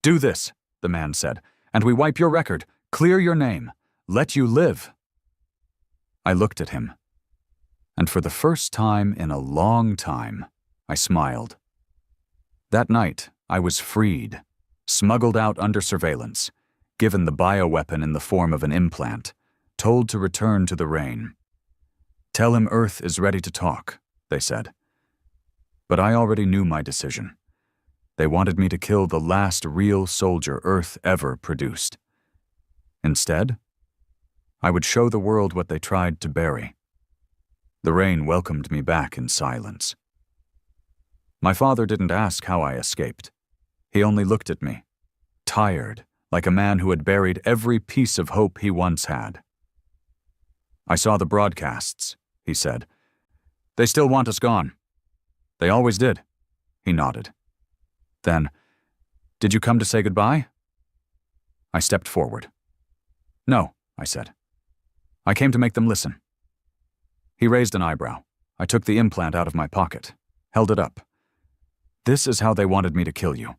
Do this, the man said, and we wipe your record, clear your name, let you live. I looked at him, and for the first time in a long time, I smiled. That night, I was freed, smuggled out under surveillance, given the bioweapon in the form of an implant, told to return to the rain. Tell him Earth is ready to talk, they said. But I already knew my decision. They wanted me to kill the last real soldier Earth ever produced. Instead, I would show the world what they tried to bury. The rain welcomed me back in silence. My father didn't ask how I escaped. He only looked at me, tired, like a man who had buried every piece of hope he once had. I saw the broadcasts, he said. They still want us gone. They always did. He nodded. Then, did you come to say goodbye? I stepped forward. No, I said. I came to make them listen. He raised an eyebrow. I took the implant out of my pocket, held it up. This is how they wanted me to kill you.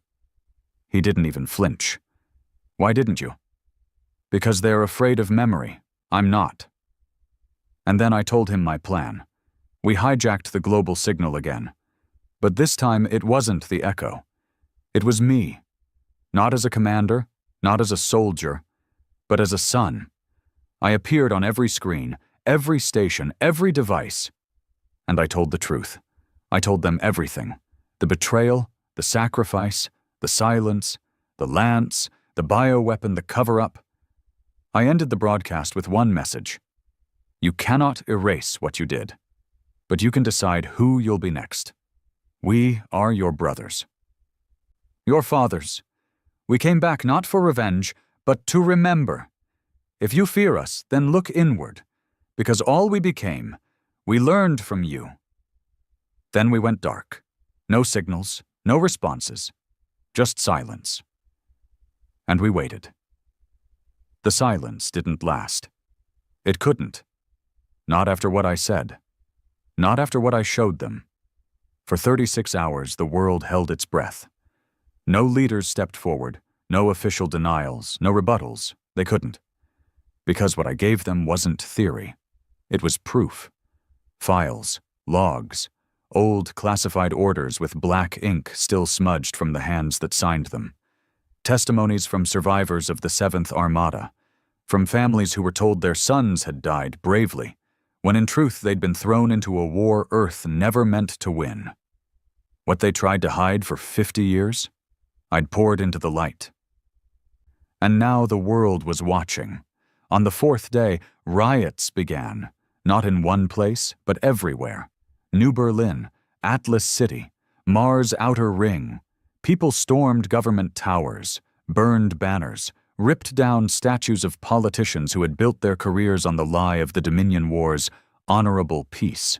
He didn't even flinch. Why didn't you? Because they're afraid of memory. I'm not. And then I told him my plan. We hijacked the global signal again. But this time it wasn't the Echo. It was me. Not as a commander, not as a soldier, but as a son. I appeared on every screen, every station, every device. And I told the truth. I told them everything. The betrayal, the sacrifice, the silence, the lance, the bioweapon, the cover-up. I ended the broadcast with one message. You cannot erase what you did, but you can decide who you'll be next. We are your brothers. Your fathers. We came back not for revenge, but to remember. If you fear us, then look inward, because all we became, we learned from you. Then we went dark. No signals, no responses, just silence. And we waited. The silence didn't last. It couldn't. Not after what I said. Not after what I showed them. For 36 hours, the world held its breath. No leaders stepped forward, no official denials, no rebuttals. They couldn't. Because what I gave them wasn't theory. It was proof. Files, logs, old classified orders with black ink still smudged from the hands that signed them. Testimonies from survivors of the 7th Armada, from families who were told their sons had died bravely, when in truth they'd been thrown into a war Earth never meant to win. What they tried to hide for 50 years, I'd poured into the light. And now the world was watching. On the 4th day, riots began, not in one place, but everywhere. New Berlin, Atlas City, Mars' outer ring. People stormed government towers, burned banners, ripped down statues of politicians who had built their careers on the lie of the Dominion War's honorable peace.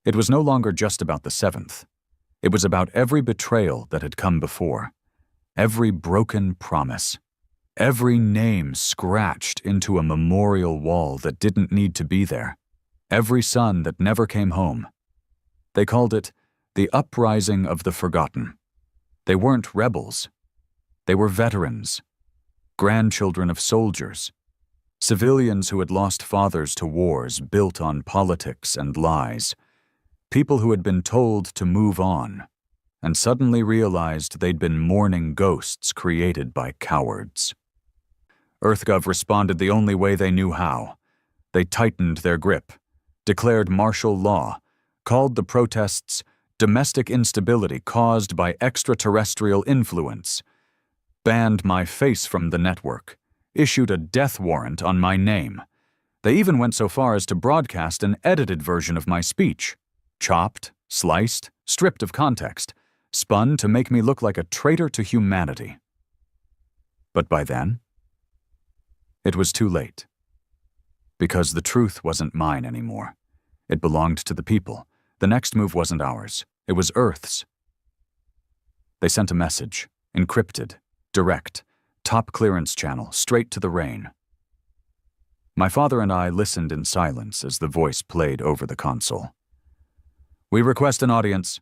It was no longer just about the 7th. It was about every betrayal that had come before, every broken promise, every name scratched into a memorial wall that didn't need to be there, every son that never came home. They called it the uprising of the forgotten. They weren't rebels. They were veterans, grandchildren of soldiers, civilians who had lost fathers to wars built on politics and lies, people who had been told to move on, and suddenly realized they'd been mourning ghosts created by cowards. EarthGov responded the only way they knew how. They tightened their grip, declared martial law, called the protests domestic instability caused by extraterrestrial influence, banned my face from the network, issued a death warrant on my name. They even went so far as to broadcast an edited version of my speech, chopped, sliced, stripped of context, spun to make me look like a traitor to humanity. But by then, it was too late. Because the truth wasn't mine anymore. It belonged to the people. The next move wasn't ours. It was Earth's. They sent a message, encrypted, direct, top clearance channel, straight to the rain. My father and I listened in silence as the voice played over the console. We request an audience.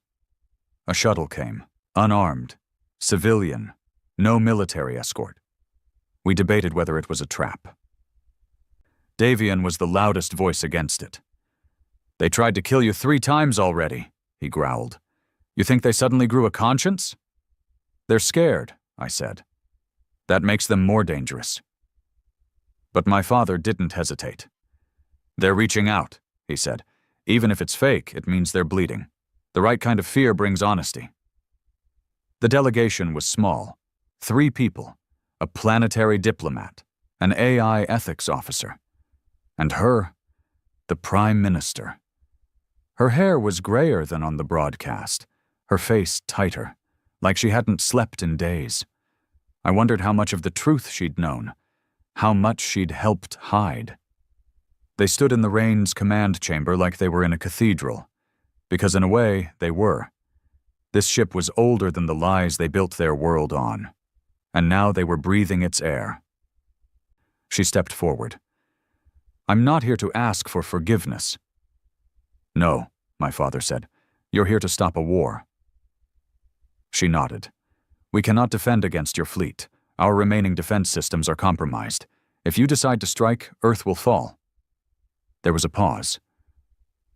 A shuttle came, unarmed, civilian, no military escort. We debated whether it was a trap. Davian was the loudest voice against it. They tried to kill you 3 times already, he growled. You think they suddenly grew a conscience? They're scared, I said. That makes them more dangerous. But my father didn't hesitate. They're reaching out, he said. Even if it's fake, it means they're bleeding. The right kind of fear brings honesty. The delegation was small. 3 people, a planetary diplomat, an AI ethics officer, and her, the Prime Minister. Her hair was grayer than on the broadcast, her face tighter, like she hadn't slept in days. I wondered how much of the truth she'd known, how much she'd helped hide. They stood in the Rain's command chamber like they were in a cathedral, because in a way, they were. This ship was older than the lies they built their world on, and now they were breathing its air. She stepped forward. I'm not here to ask for forgiveness. No, my father said. You're here to stop a war. She nodded. We cannot defend against your fleet. Our remaining defense systems are compromised. If you decide to strike, Earth will fall. There was a pause.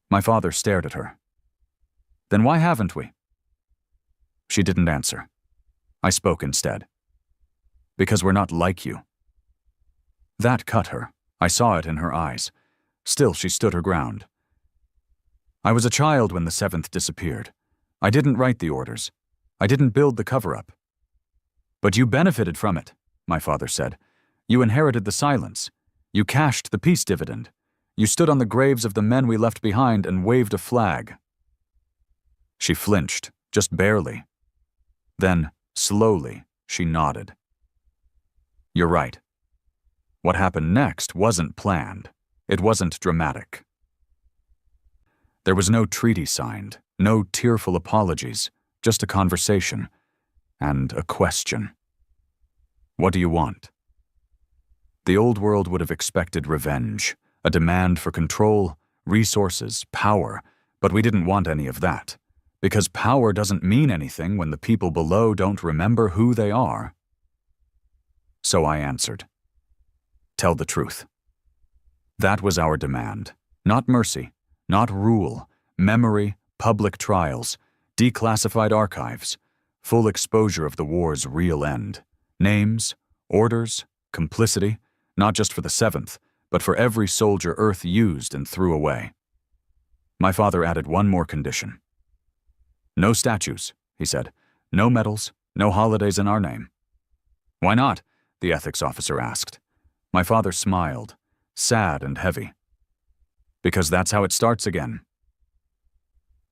My father stared at her. Then why haven't we? She didn't answer. I spoke instead. Because we're not like you. That cut her. I saw it in her eyes. Still, she stood her ground. I was a child when the 7th disappeared. I didn't write the orders. I didn't build the cover-up. But you benefited from it, my father said. You inherited the silence. You cashed the peace dividend. You stood on the graves of the men we left behind and waved a flag. She flinched, just barely. Then, slowly, she nodded. You're right. What happened next wasn't planned. It wasn't dramatic. There was no treaty signed, no tearful apologies, just a conversation and a question. What do you want? The old world would have expected revenge, A demand for control, resources, power, but we didn't want any of that. Because power doesn't mean anything when the people below don't remember who they are. So I answered, "Tell the truth." That was our demand. Not mercy, not rule, memory, public trials, declassified archives, full exposure of the war's real end. Names, orders, complicity, not just for the 7th, but for every soldier Earth used and threw away. My father added one more condition. "No statues," he said. "No medals, no holidays in our name." "Why not?" the ethics officer asked. My father smiled, sad and heavy. "Because that's how it starts again."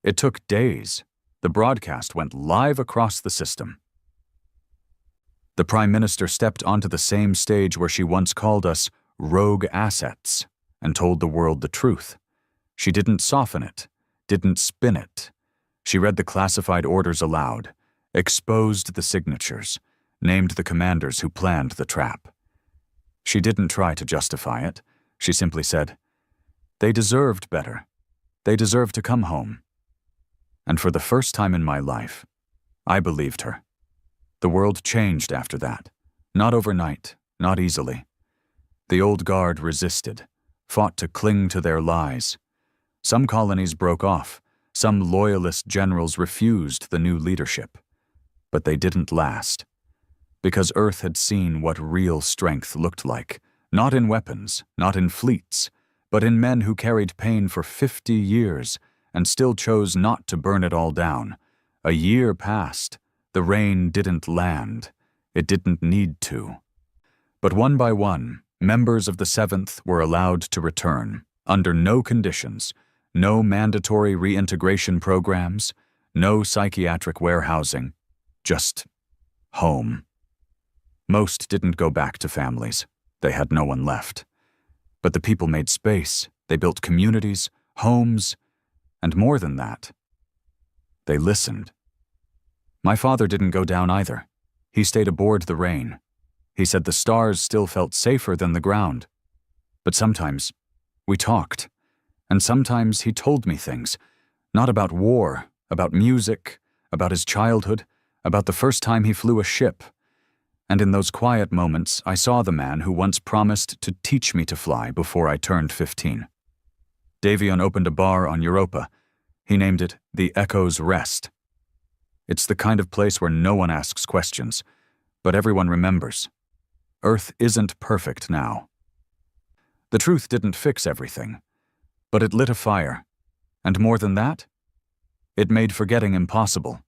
It took days. The broadcast went live across the system. The Prime Minister stepped onto the same stage where she once called us rogue assets and told the world the truth. She didn't soften it, didn't spin it. She read the classified orders aloud, exposed the signatures, named the commanders who planned the trap. She didn't try to justify it. She simply said, "They deserved better. They deserved to come home." And for the first time in my life, I believed her. The world changed after that. Not overnight, not easily. The old guard resisted, fought to cling to their lies. Some colonies broke off. Some loyalist generals refused the new leadership. But they didn't last. Because Earth had seen what real strength looked like, not in weapons, not in fleets, but in men who carried pain for 50 years and still chose not to burn it all down. A year passed. The rain didn't land. It didn't need to. But one by one, members of the 7th were allowed to return, under no conditions, no mandatory reintegration programs, no psychiatric warehousing, just home. Most didn't go back to families. They had no one left. But the people made space. They built communities, homes, and more than that, they listened. My father didn't go down either. He stayed aboard the rain. He said the stars still felt safer than the ground. But sometimes we talked. And sometimes he told me things, not about war, about music, about his childhood, about the first time he flew a ship. And in those quiet moments, I saw the man who once promised to teach me to fly before I turned 15. Davion opened a bar on Europa. He named it the Echo's Rest. It's the kind of place where no one asks questions, but everyone remembers. Earth isn't perfect now. The truth didn't fix everything. But it lit a fire, and more than that, it made forgetting impossible.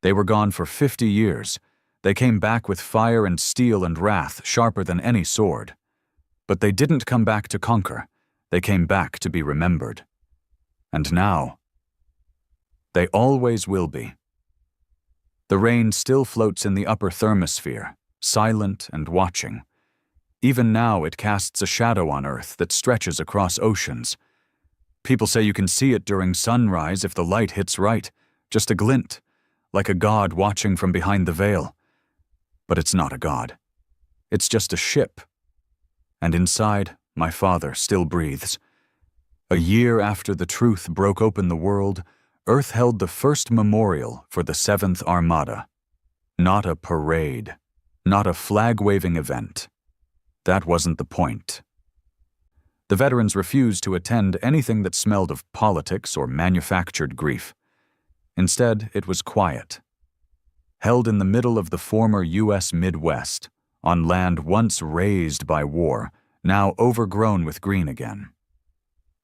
They were gone for 50 years. They came back with fire and steel and wrath sharper than any sword. But they didn't come back to conquer. They came back to be remembered. And now, they always will be. The rain still floats in the upper thermosphere, silent and watching. Even now it casts a shadow on Earth that stretches across oceans. People say you can see it during sunrise if the light hits right, just a glint, like a god watching from behind the veil. But it's not a god. It's just a ship. And inside, my father still breathes. A year after the truth broke open the world, Earth held the first memorial for the 7th Armada. Not a parade, not a flag-waving event. That wasn't the point. The veterans refused to attend anything that smelled of politics or manufactured grief. Instead, it was quiet. Held in the middle of the former U.S. Midwest, on land once razed by war, now overgrown with green again.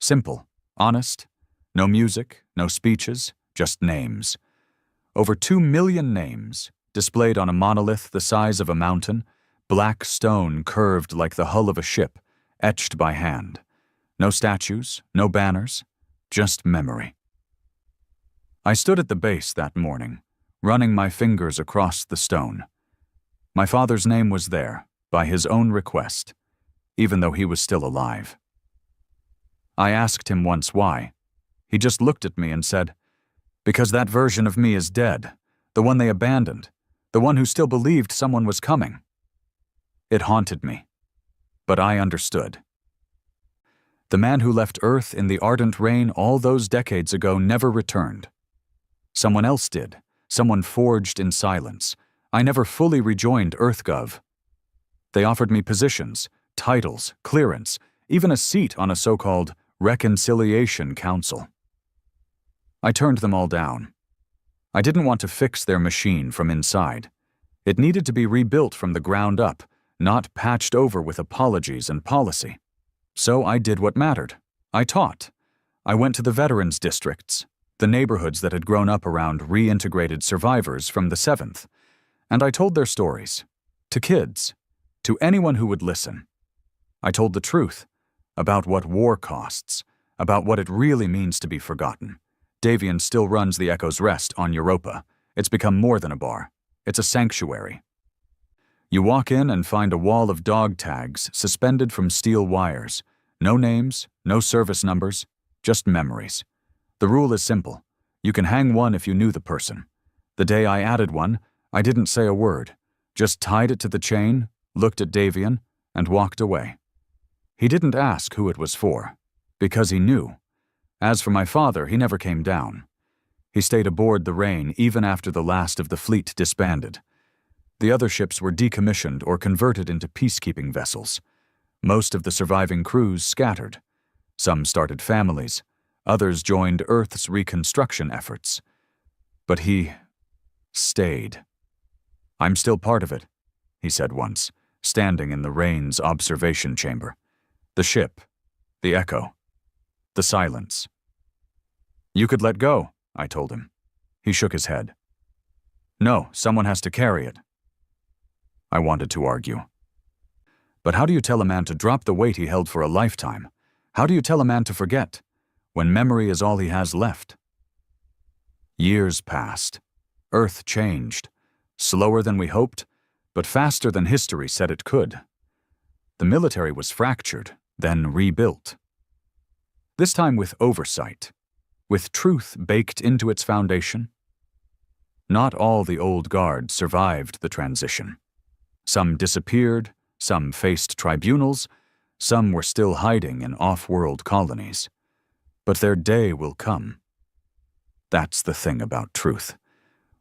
Simple, honest, no music, no speeches, just names. Over 2 million names, displayed on a monolith the size of a mountain, black stone curved like the hull of a ship, etched by hand. No statues, no banners, just memory. I stood at the base that morning, running my fingers across the stone. My father's name was there, by his own request, even though he was still alive. I asked him once why. He just looked at me and said, "Because that version of me is dead, the one they abandoned, the one who still believed someone was coming." It haunted me, but I understood. The man who left Earth in the ardent rain all those decades ago never returned. Someone else did. Someone forged in silence. I never fully rejoined EarthGov. They offered me positions, titles, clearance, even a seat on a so-called Reconciliation Council. I turned them all down. I didn't want to fix their machine from inside. It needed to be rebuilt from the ground up, not patched over with apologies and policy. So I did what mattered. I taught. I went to the veterans districts, the neighborhoods that had grown up around reintegrated survivors from the 7th, and I told their stories. To kids. To anyone who would listen. I told the truth about what war costs, about what it really means to be forgotten. Davian still runs the Echo's Rest on Europa. It's become more than a bar. It's a sanctuary. You walk in and find a wall of dog tags suspended from steel wires. No names, no service numbers, just memories. The rule is simple. You can hang one if you knew the person. The day I added one, I didn't say a word, just tied it to the chain, looked at Davian, and walked away. He didn't ask who it was for, because he knew. As for my father, he never came down. He stayed aboard the Rain even after the last of the fleet disbanded. The other ships were decommissioned or converted into peacekeeping vessels. Most of the surviving crews scattered. Some started families. Others joined Earth's reconstruction efforts. But he stayed. "I'm still part of it," he said once, standing in the Rain's observation chamber. The ship, the Echo, the silence. "You could let go," I told him. He shook his head. "No, someone has to carry it." I wanted to argue. But how do you tell a man to drop the weight he held for a lifetime? How do you tell a man to forget, when memory is all he has left? Years passed. Earth changed. Slower than we hoped, but faster than history said it could. The military was fractured, then rebuilt. This time with oversight, with truth baked into its foundation. Not all the old guard survived the transition. Some disappeared, some faced tribunals, some were still hiding in off-world colonies. But their day will come. That's the thing about truth.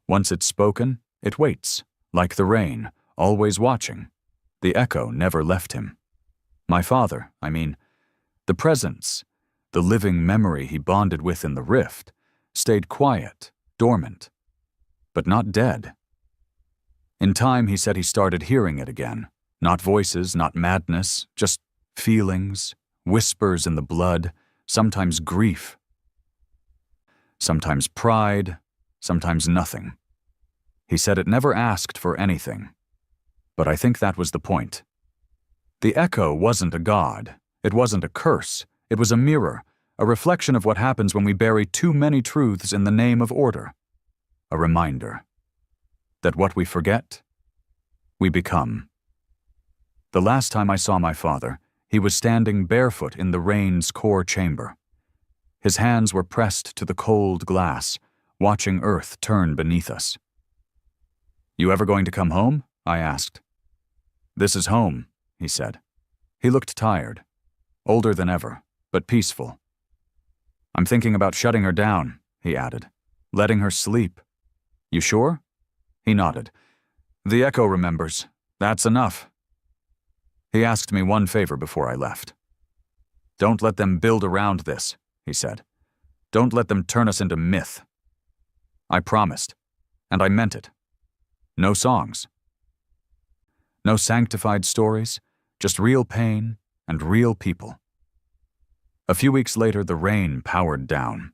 Once it's spoken, it waits, like the Rain, always watching. The Echo never left him. My father, the presence, the living memory he bonded with in the rift, stayed quiet, dormant, but not dead. In time, he said he started hearing it again. Not voices, not madness, just feelings, whispers in the blood, sometimes grief, sometimes pride, sometimes nothing. He said it never asked for anything. But I think that was the point. The Echo wasn't a god. It wasn't a curse. It was a mirror, a reflection of what happens when we bury too many truths in the name of order. A reminder that what we forget, we become. The last time I saw my father, he was standing barefoot in the Rain's core chamber. His hands were pressed to the cold glass, watching Earth turn beneath us. "You ever going to come home?" I asked. "This is home," he said. He looked tired, older than ever, but peaceful. "I'm thinking about shutting her down," he added, "letting her sleep." "You sure?" He nodded. "The Echo remembers. That's enough." He asked me one favor before I left. "Don't let them build around this," he said. "Don't let them turn us into myth." I promised, and I meant it. No songs. No sanctified stories, just real pain and real people. A few weeks later, the Rain powered down.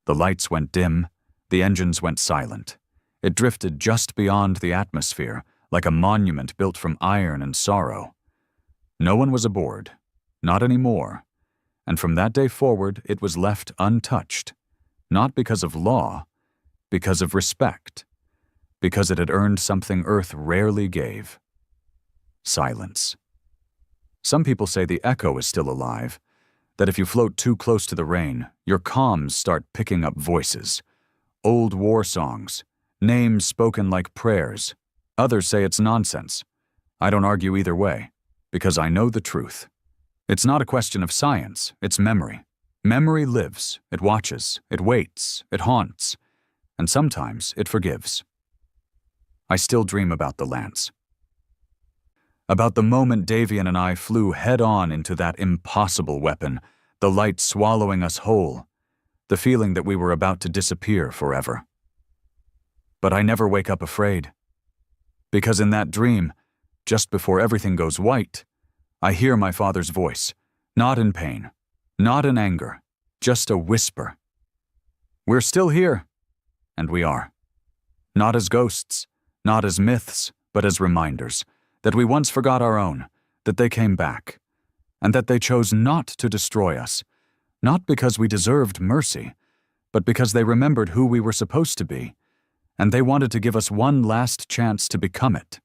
The lights went dim, the engines went silent. It drifted just beyond the atmosphere, like a monument built from iron and sorrow. No one was aboard, not anymore, and from that day forward it was left untouched, not because of law, because of respect, because it had earned something Earth rarely gave. Silence. Some people say the Echo is still alive, that if you float too close to the Rain, your comms start picking up voices. Old war songs, names spoken like prayers. Others say it's nonsense. I don't argue either way, because I know the truth. It's not a question of science, it's memory. Memory lives, it watches, it waits, it haunts, and sometimes it forgives. I still dream about the lance. About the moment Davian and I flew head-on into that impossible weapon, the light swallowing us whole, the feeling that we were about to disappear forever. But I never wake up afraid. Because in that dream, just before everything goes white, I hear my father's voice, not in pain, not in anger, just a whisper. We're still here, and we are. Not as ghosts, not as myths, but as reminders that we once forgot our own, that they came back, and that they chose not to destroy us, not because we deserved mercy, but because they remembered who we were supposed to be, and they wanted to give us one last chance to become it.